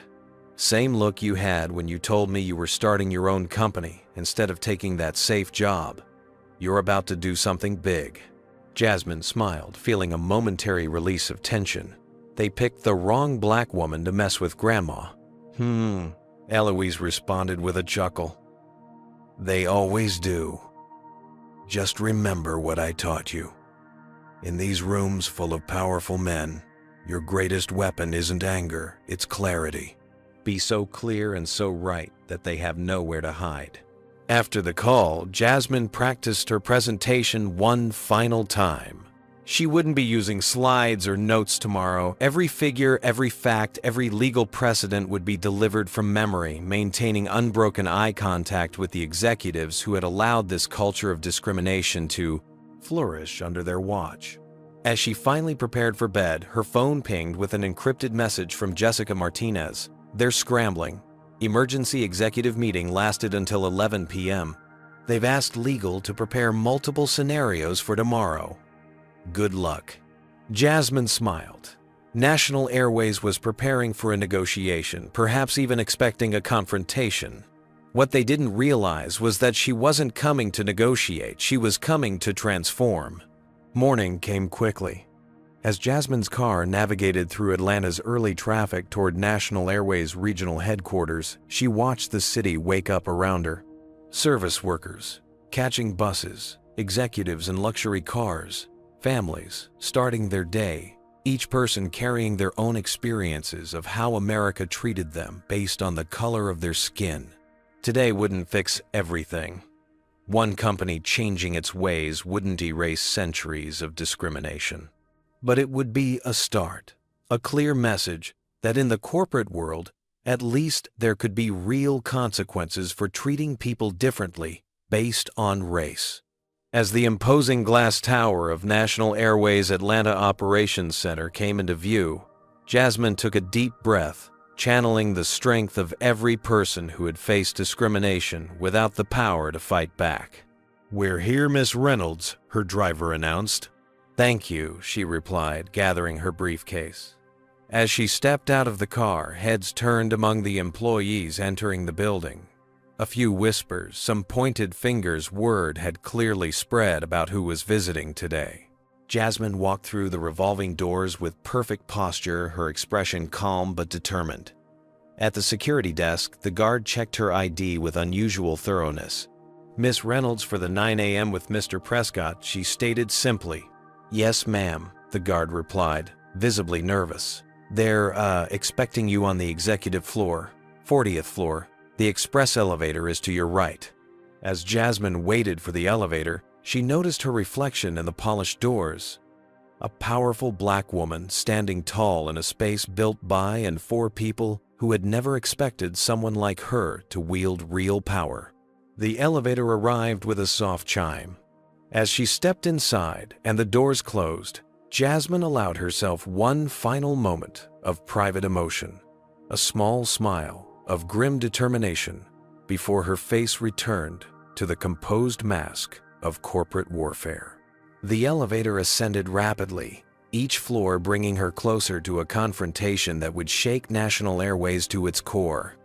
Speaker 1: "Same look you had when you told me you were starting your own company instead of taking that safe job. You're about to do something big." Jasmine smiled, feeling a momentary release of tension. They picked the wrong Black woman to mess with Grandma. Eloise responded with a chuckle. "They always do. Just remember what I taught you. In these rooms full of powerful men, your greatest weapon isn't anger, it's clarity. Be so clear and so right that they have nowhere to hide." After the call, Jasmine practiced her presentation one final time. She wouldn't be using slides or notes tomorrow. Every figure, every fact, every legal precedent would be delivered from memory, maintaining unbroken eye contact with the executives who had allowed this culture of discrimination to flourish under their watch. As she finally prepared for bed, her phone pinged with an encrypted message from Jessica Martinez. "They're scrambling. Emergency executive meeting lasted until 11 p.m. They've asked legal to prepare multiple scenarios for tomorrow. Good luck." Jasmine smiled. National Airways was preparing for a negotiation, perhaps even expecting a confrontation. What they didn't realize was that she wasn't coming to negotiate, she was coming to transform. Morning came quickly. As Jasmine's car navigated through Atlanta's early traffic toward National Airways regional headquarters, she watched the city wake up around her. Service workers, catching buses, executives in luxury cars, families starting their day, each person carrying their own experiences of how America treated them based on the color of their skin. Today wouldn't fix everything. One company changing its ways wouldn't erase centuries of discrimination. But it would be a start, a clear message that in the corporate world, At least there could be real consequences for treating people differently based on race. As the imposing glass tower of National Airways Atlanta Operations Center came into view, Jasmine took a deep breath, channeling the strength of every person who had faced discrimination without the power to fight back. "We're here, Miss Reynolds," her driver announced. "Thank you," she replied, gathering her briefcase. As she stepped out of the car, heads turned among the employees entering the building. A few whispers, some pointed fingers, word had clearly spread about who was visiting today. Jasmine walked through the revolving doors with perfect posture, her expression calm but determined. At the security desk, the guard checked her ID with unusual thoroughness. "Miss Reynolds for the 9 a.m. with Mr. Prescott," she stated simply. "Yes, ma'am," the guard replied, visibly nervous. "They're, expecting you on the executive floor, 40th floor. The express elevator is to your right." As Jasmine waited for the elevator, she noticed her reflection in the polished doors. A powerful black woman standing tall in a space built by and for people who had never expected someone like her to wield real power. The elevator arrived with a soft chime. As she stepped inside and the doors closed, Jasmine allowed herself one final moment of private emotion, a small smile of grim determination before her face returned to the composed mask of corporate warfare. The elevator ascended rapidly, each floor bringing her closer to a confrontation that would shake National Airways to its core.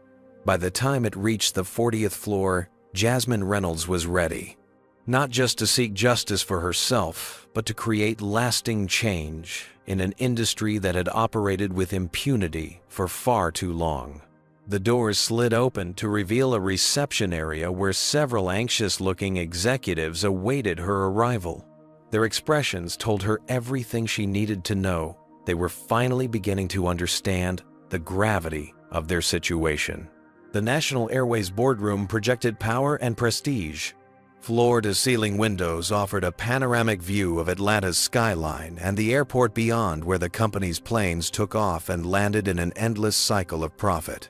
Speaker 1: By the time it reached the 40th floor, Jasmine Reynolds was ready, not just to seek justice for herself, but to create lasting change in an industry that had operated with impunity for far too long. The doors slid open to reveal a reception area where several anxious-looking executives awaited her arrival. Their expressions told her everything she needed to know. They were finally beginning to understand the gravity of their situation. The National Airways boardroom projected power and prestige. Floor-to-ceiling windows offered a panoramic view of Atlanta's skyline and the airport beyond, where the company's planes took off and landed in an endless cycle of profit.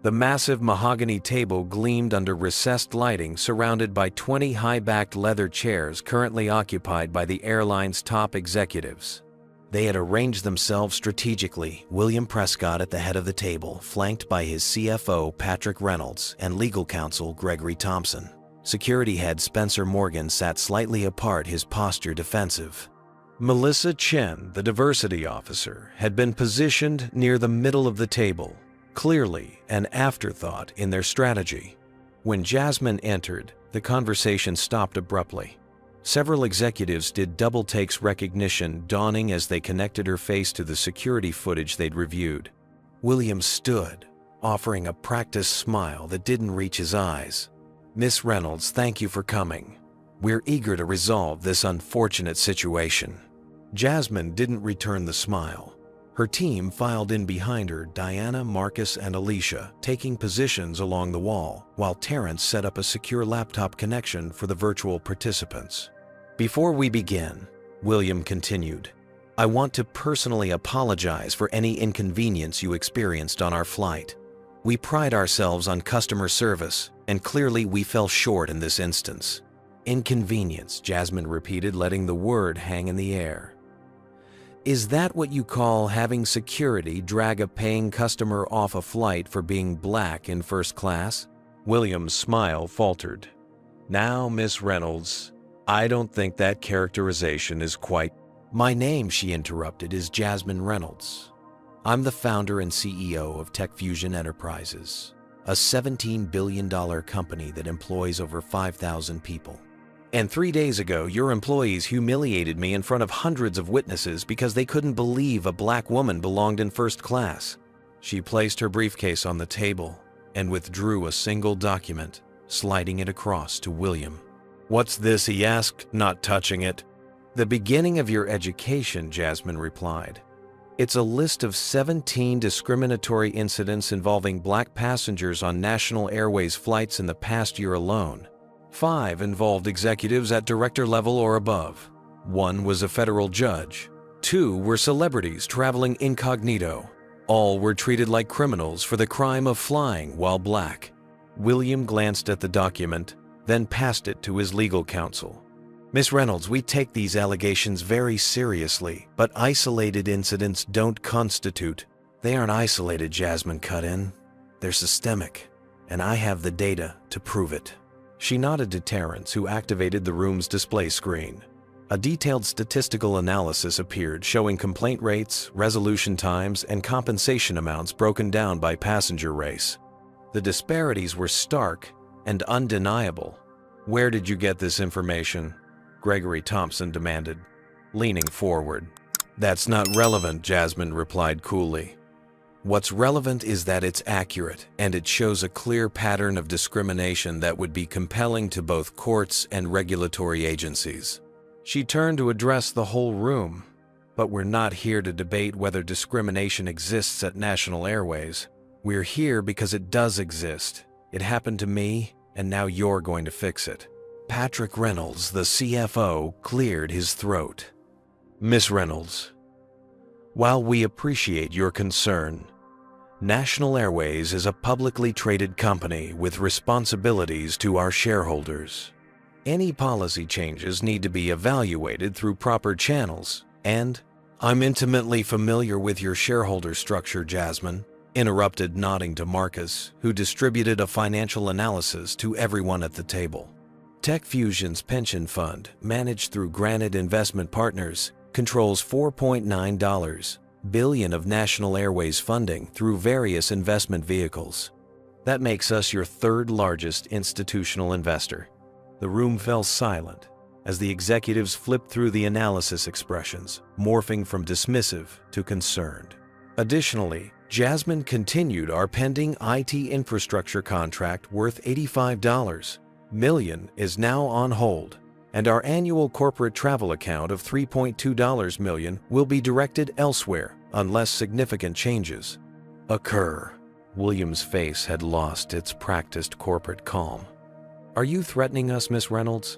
Speaker 1: The massive mahogany table gleamed under recessed lighting, surrounded by 20 high-backed leather chairs currently occupied by the airline's top executives. They had arranged themselves strategically, William Prescott at the head of the table, flanked by his CFO Patrick Reynolds and legal counsel Gregory Thompson. Security head Spencer Morgan sat slightly apart, his posture defensive. Melissa Chen, the diversity officer, had been positioned near the middle of the table, clearly an afterthought in their strategy. When Jasmine entered, the conversation stopped abruptly. Several executives did double takes, recognition dawning as they connected her face to the security footage they'd reviewed. William stood, offering a practiced smile that didn't reach his eyes. "Miss Reynolds, thank you for coming. We're eager to resolve this unfortunate situation." Jasmine didn't return the smile. Her team filed in behind her, Diana, Marcus, and Alicia, taking positions along the wall, while Terrence set up a secure laptop connection for the virtual participants. "Before we begin," William continued, "I want to personally apologize for any inconvenience you experienced on our flight. We pride ourselves on customer service, and clearly we fell short in this instance." "Inconvenience," Jasmine repeated, letting the word hang in the air. "Is that what you call having security drag a paying customer off a flight for being black in first class?" William's smile faltered. "Now, Miss Reynolds, I don't think that characterization is quite—" "My name," she interrupted, "is Jasmine Reynolds. I'm the founder and CEO of Tech Fusion Enterprises, a $17 billion company that employs over 5,000 people. And 3 days ago, your employees humiliated me in front of hundreds of witnesses because they couldn't believe a black woman belonged in first class." She placed her briefcase on the table and withdrew a single document, sliding it across to William. "What's this?" he asked, not touching it. "The beginning of your education," Jasmine replied. "It's a list of 17 discriminatory incidents involving black passengers on National Airways flights in the past year alone. 5 involved executives at director level or above. 1 was a federal judge. 2 were celebrities traveling incognito. All were treated like criminals for the crime of flying while black. William glanced at the document, then passed it to his legal counsel. Miss Reynolds, we take these allegations very seriously, but isolated incidents don't constitute. They aren't isolated, Jasmine cut in. They're systemic, and I have the data to prove it. She nodded to Terrence, who activated the room's display screen. A detailed statistical analysis appeared showing complaint rates, resolution times, and compensation amounts broken down by passenger race. The disparities were stark and undeniable. Where did you get this information? Gregory Thompson demanded, leaning forward. That's not relevant, Jasmine replied coolly. What's relevant is that it's accurate, and it shows a clear pattern of discrimination that would be compelling to both courts and regulatory agencies. She turned to address the whole room. But we're not here to debate whether discrimination exists at National Airways. We're here because it does exist. It happened to me, and now you're going to fix it. Patrick Reynolds, the CFO, cleared his throat. Miss Reynolds, while we appreciate your concern, National Airways is a publicly traded company with responsibilities to our shareholders. Any policy changes need to be evaluated through proper channels, and I'm intimately familiar with your shareholder structure, Jasmine, interrupted, nodding to Marcus, who distributed a financial analysis to everyone at the table. Tech Fusion's pension fund, managed through Granite Investment Partners, controls $4.9 billion of National Airways funding through various investment vehicles. That makes us your third largest institutional investor. The room fell silent as the executives flipped through the analysis expressions, morphing from dismissive to concerned. Additionally, Jasmine continued, our pending IT infrastructure contract worth $85 million is now on hold, and our annual corporate travel account of $3.2 million will be directed elsewhere unless significant changes occur. William's face had lost its practiced corporate calm. Are you threatening us, Miss Reynolds?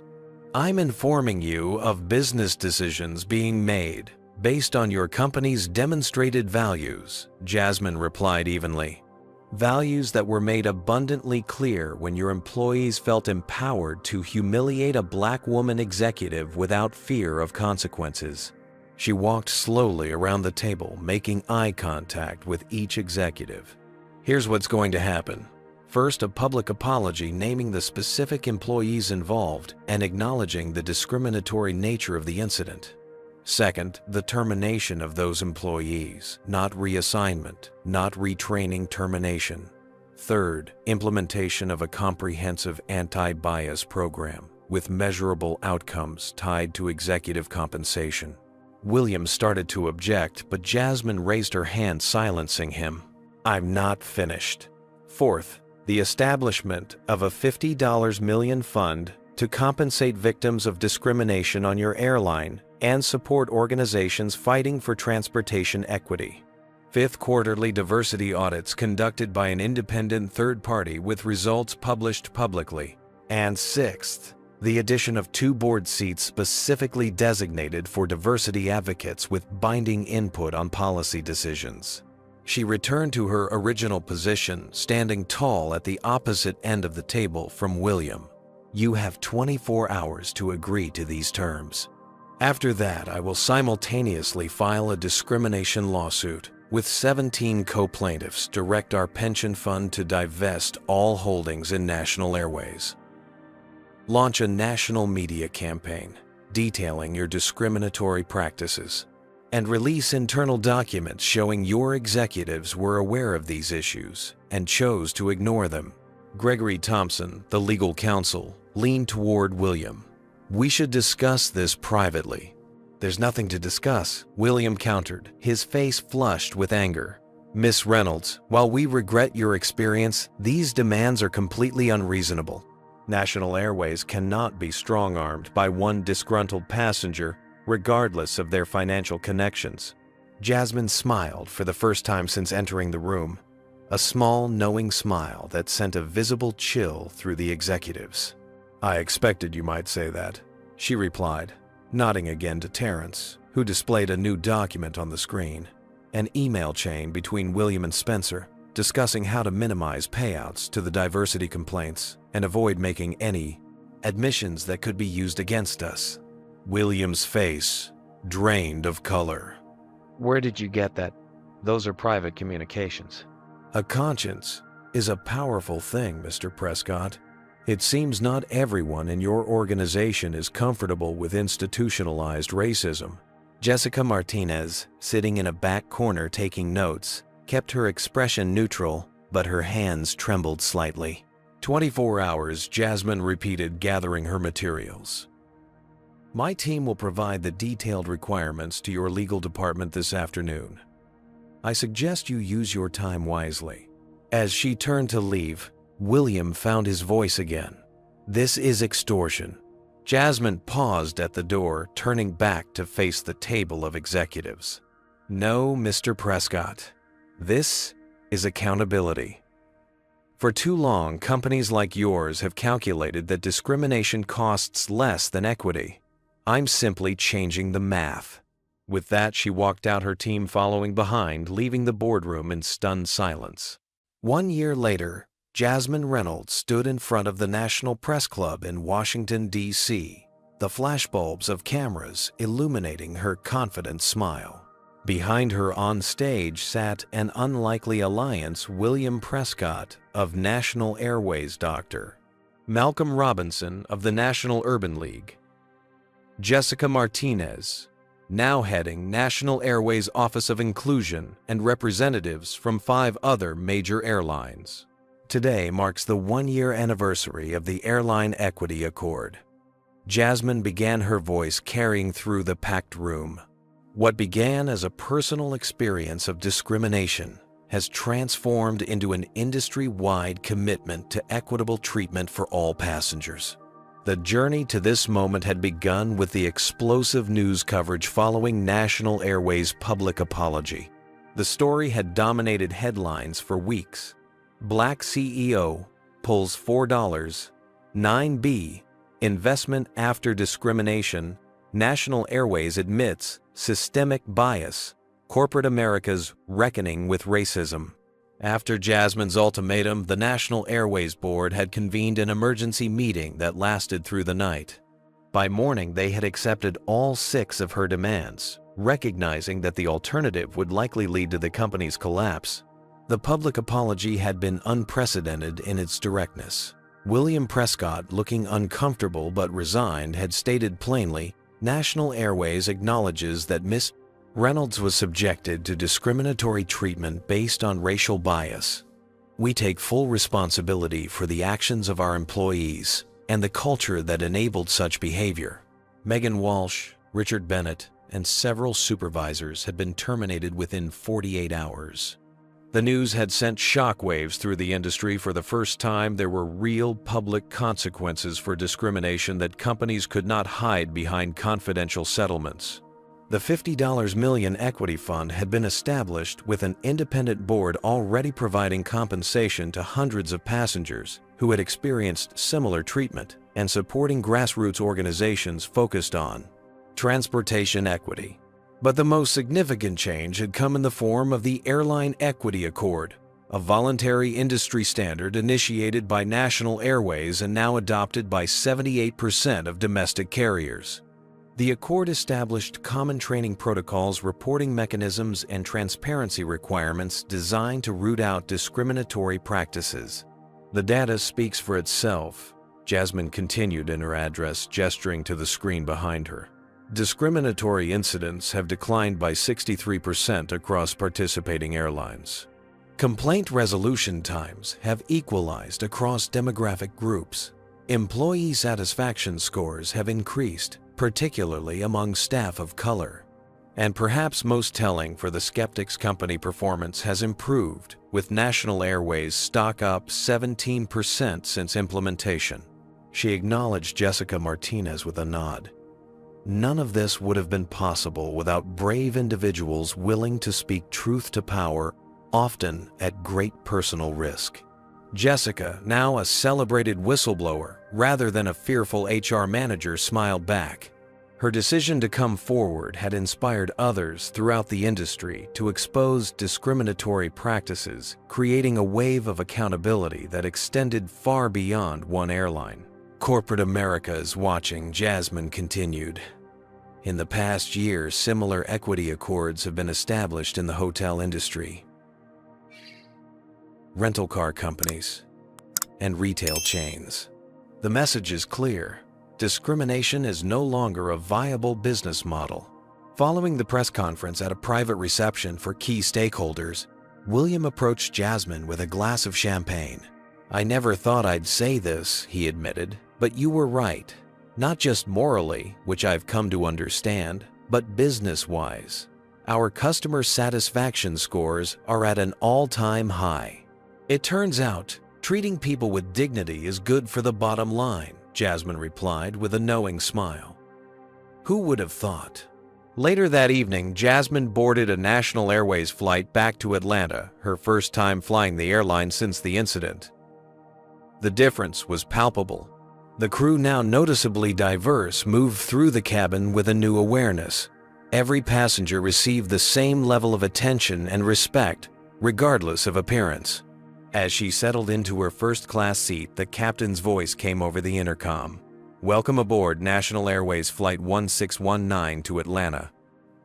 Speaker 1: I'm informing you of business decisions being made based on your company's demonstrated values, Jasmine replied evenly. Values that were made abundantly clear when your employees felt empowered to humiliate a black woman executive without fear of consequences. She walked slowly around the table, making eye contact with each executive. Here's what's going to happen. First, a public apology naming the specific employees involved and acknowledging the discriminatory nature of the incident. Second, the termination of those employees, not reassignment, not retraining, termination. Third, implementation of a comprehensive anti-bias program with measurable outcomes tied to executive compensation. William started to object, but Jasmine raised her hand, silencing him. I'm not finished. Fourth, the establishment of a $50 million fund to compensate victims of discrimination on your airline and support organizations fighting for transportation equity. Fifth, quarterly diversity audits conducted by an independent third party with results published publicly. And sixth, the addition of 2 board seats specifically designated for diversity advocates with binding input on policy decisions. She returned to her original position, standing tall at the opposite end of the table from William. You have 24 hours to agree to these terms. After that, I will simultaneously file a discrimination lawsuit with 17 co-plaintiffs, direct our pension fund to divest all holdings in National Airways. Launch a national media campaign detailing your discriminatory practices, and release internal documents showing your executives were aware of these issues and chose to ignore them. Gregory Thompson, the legal counsel, leaned toward William. We should discuss this privately. There's nothing to discuss, William countered, his face flushed with anger. Miss Reynolds, while we regret your experience, these demands are completely unreasonable. National Airways cannot be strong-armed by one disgruntled passenger, regardless of their financial connections. Jasmine smiled for the first time since entering the room, a small, knowing smile that sent a visible chill through the executives. I expected you might say that, she replied, nodding again to Terrence, who displayed a new document on the screen. An email chain between William and Spencer, discussing how to minimize payouts to the diversity complaints and avoid making any admissions that could be used against us. William's face drained of color.
Speaker 2: Where did you get that? Those are private communications.
Speaker 1: A conscience is a powerful thing, Mr. Prescott. It seems not everyone in your organization is comfortable with institutionalized racism. Jessica Martinez, sitting in a back corner taking notes, kept her expression neutral, but her hands trembled slightly. 24 hours, Jasmine repeated, gathering her materials. My team will provide the detailed requirements to your legal department this afternoon. I suggest you use your time wisely. As she turned to leave, William found his voice again. This is extortion. Jasmine paused at the door, turning back to face the table of executives. No, Mr. Prescott. This is accountability. For too long, companies like yours have calculated that discrimination costs less than equity. I'm simply changing the math. With that, she walked out, her team following behind, leaving the boardroom in stunned silence. 1 year later, Jasmine Reynolds stood in front of the National Press Club in Washington, D.C., the flashbulbs of cameras illuminating her confident smile. Behind her on stage sat an unlikely alliance: William Prescott of National Airways, Dr. Malcolm Robinson of the National Urban League, Jessica Martinez, now heading National Airways Office of Inclusion, and representatives from 5 other major airlines. Today marks the 1-year anniversary of the Airline Equity Accord. Jasmine began, her voice carrying through the packed room. What began as a personal experience of discrimination has transformed into an industry-wide commitment to equitable treatment for all passengers. The journey to this moment had begun with the explosive news coverage following National Airways' public apology. The story had dominated headlines for weeks. Black CEO pulls $4, 9B, investment after discrimination, National Airways admits systemic bias, corporate America's reckoning with racism. After Jasmine's ultimatum, the National Airways Board had convened an emergency meeting that lasted through the night. By morning, they had accepted all 6 of her demands, recognizing that the alternative would likely lead to the company's collapse. The public apology had been unprecedented in its directness. William Prescott, looking uncomfortable but resigned, had stated plainly, "National Airways acknowledges that Ms. Reynolds was subjected to discriminatory treatment based on racial bias. We take full responsibility for the actions of our employees and the culture that enabled such behavior." Megan Walsh, Richard Bennett, and several supervisors had been terminated within 48 hours. The news had sent shockwaves through the industry. For the first time, there were real public consequences for discrimination that companies could not hide behind confidential settlements. The $50 million equity fund had been established, with an independent board already providing compensation to hundreds of passengers who had experienced similar treatment, and supporting grassroots organizations focused on transportation equity. But the most significant change had come in the form of the Airline Equity Accord, a voluntary industry standard initiated by National Airways and now adopted by 78% of domestic carriers. The accord established common training protocols, reporting mechanisms, and transparency requirements designed to root out discriminatory practices. The data speaks for itself, Jasmine continued in her address, gesturing to the screen behind her. Discriminatory incidents have declined by 63% across participating airlines. Complaint resolution times have equalized across demographic groups. Employee satisfaction scores have increased, particularly among staff of color. And perhaps most telling for the skeptics, company performance has improved, with National Airways stock up 17% since implementation. She acknowledged Jessica Martinez with a nod. None of this would have been possible without brave individuals willing to speak truth to power, often at great personal risk. Jessica, now a celebrated whistleblower rather than a fearful HR manager, smiled back. Her decision to come forward had inspired others throughout the industry to expose discriminatory practices, creating a wave of accountability that extended far beyond one airline. Corporate America is watching, Jasmine continued. In the past year, similar equity accords have been established in the hotel industry, rental car companies, and retail chains. The message is clear. Discrimination is no longer a viable business model. Following the press conference at a private reception for key stakeholders, William approached Jasmine with a glass of champagne. "I never thought I'd say this," he admitted, "but you were right. Not just morally, which I've come to understand, but business-wise. Our customer satisfaction scores are at an all-time high. It turns out, treating people with dignity is good for the bottom line," Jasmine replied with a knowing smile. Who would have thought? Later that evening, Jasmine boarded a National Airways flight back to Atlanta, her first time flying the airline since the incident. The difference was palpable. The crew, now noticeably diverse, moved through the cabin with a new awareness. Every passenger received the same level of attention and respect, regardless of appearance. As she settled into her first-class seat, the captain's voice came over the intercom. "Welcome aboard National Airways Flight 1619 to Atlanta.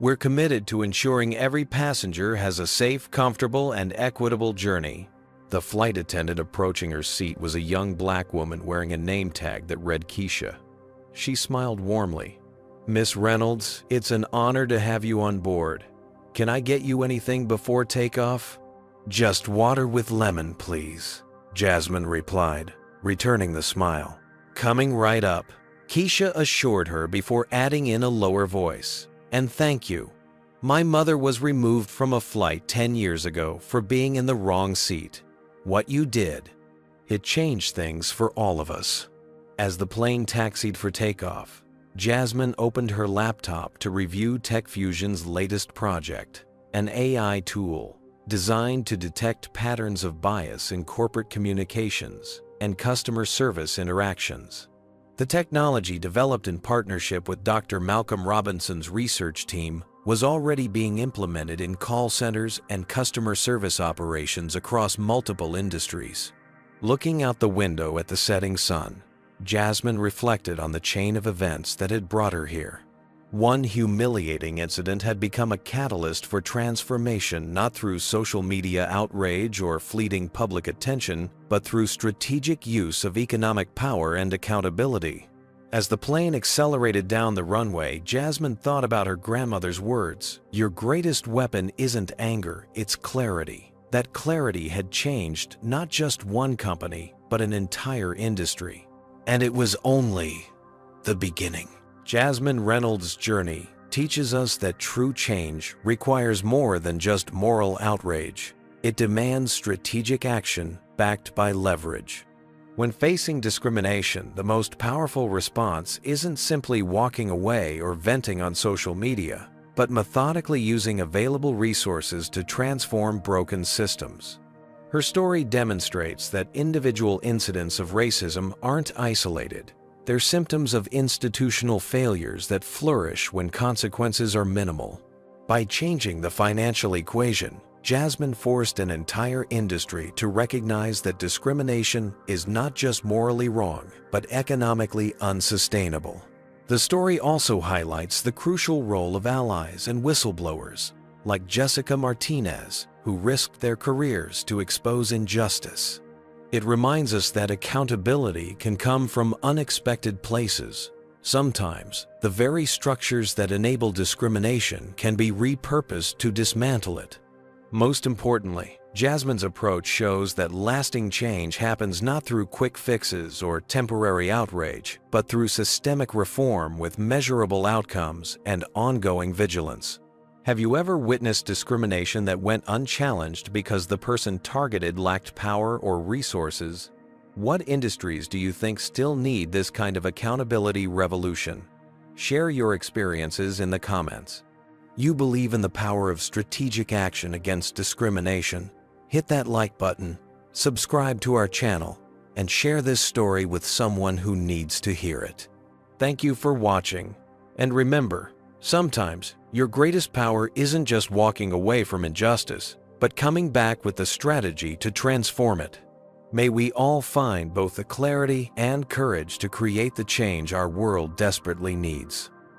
Speaker 1: We're committed to ensuring every passenger has a safe, comfortable, and equitable journey." The flight attendant approaching her seat was a young black woman wearing a name tag that read Keisha. She smiled warmly. "Miss Reynolds, it's an honor to have you on board. Can I get you anything before takeoff?" "Just water with lemon, please," Jasmine replied, returning the smile. "Coming right up," Keisha assured her before adding in a lower voice. "And thank you. My mother was removed from a flight 10 years ago for being in the wrong seat. What you did, it changed things for all of us." As the plane taxied for takeoff, Jasmine opened her laptop to review TechFusion's latest project, an AI tool designed to detect patterns of bias in corporate communications and customer service interactions. The technology, developed in partnership with Dr. Malcolm Robinson's research team, was already being implemented in call centers and customer service operations across multiple industries. Looking out the window at the setting sun, Jasmine reflected on the chain of events that had brought her here. One humiliating incident had become a catalyst for transformation, not through social media outrage or fleeting public attention, but through strategic use of economic power and accountability. As the plane accelerated down the runway, Jasmine thought about her grandmother's words, "Your greatest weapon isn't anger, it's clarity." That clarity had changed not just one company, but an entire industry. And it was only the beginning. Jasmine Reynolds' journey teaches us that true change requires more than just moral outrage. It demands strategic action backed by leverage. When facing discrimination, the most powerful response isn't simply walking away or venting on social media, but methodically using available resources to transform broken systems. Her story demonstrates that individual incidents of racism aren't isolated. They're symptoms of institutional failures that flourish when consequences are minimal. By changing the financial equation, Jasmine forced an entire industry to recognize that discrimination is not just morally wrong, but economically unsustainable. The story also highlights the crucial role of allies and whistleblowers, like Jessica Martinez, who risked their careers to expose injustice. It reminds us that accountability can come from unexpected places. Sometimes, the very structures that enable discrimination can be repurposed to dismantle it. Most importantly, Jasmine's approach shows that lasting change happens not through quick fixes or temporary outrage, but through systemic reform with measurable outcomes and ongoing vigilance. Have you ever witnessed discrimination that went unchallenged because the person targeted lacked power or resources? What industries do you think still need this kind of accountability revolution? Share your experiences in the comments. You believe in the power of strategic action against discrimination? Hit that like button, subscribe to our channel, and share this story with someone who needs to hear it. Thank you for watching. And remember, sometimes your greatest power isn't just walking away from injustice, but coming back with the strategy to transform it. May we all find both the clarity and courage to create the change our world desperately needs.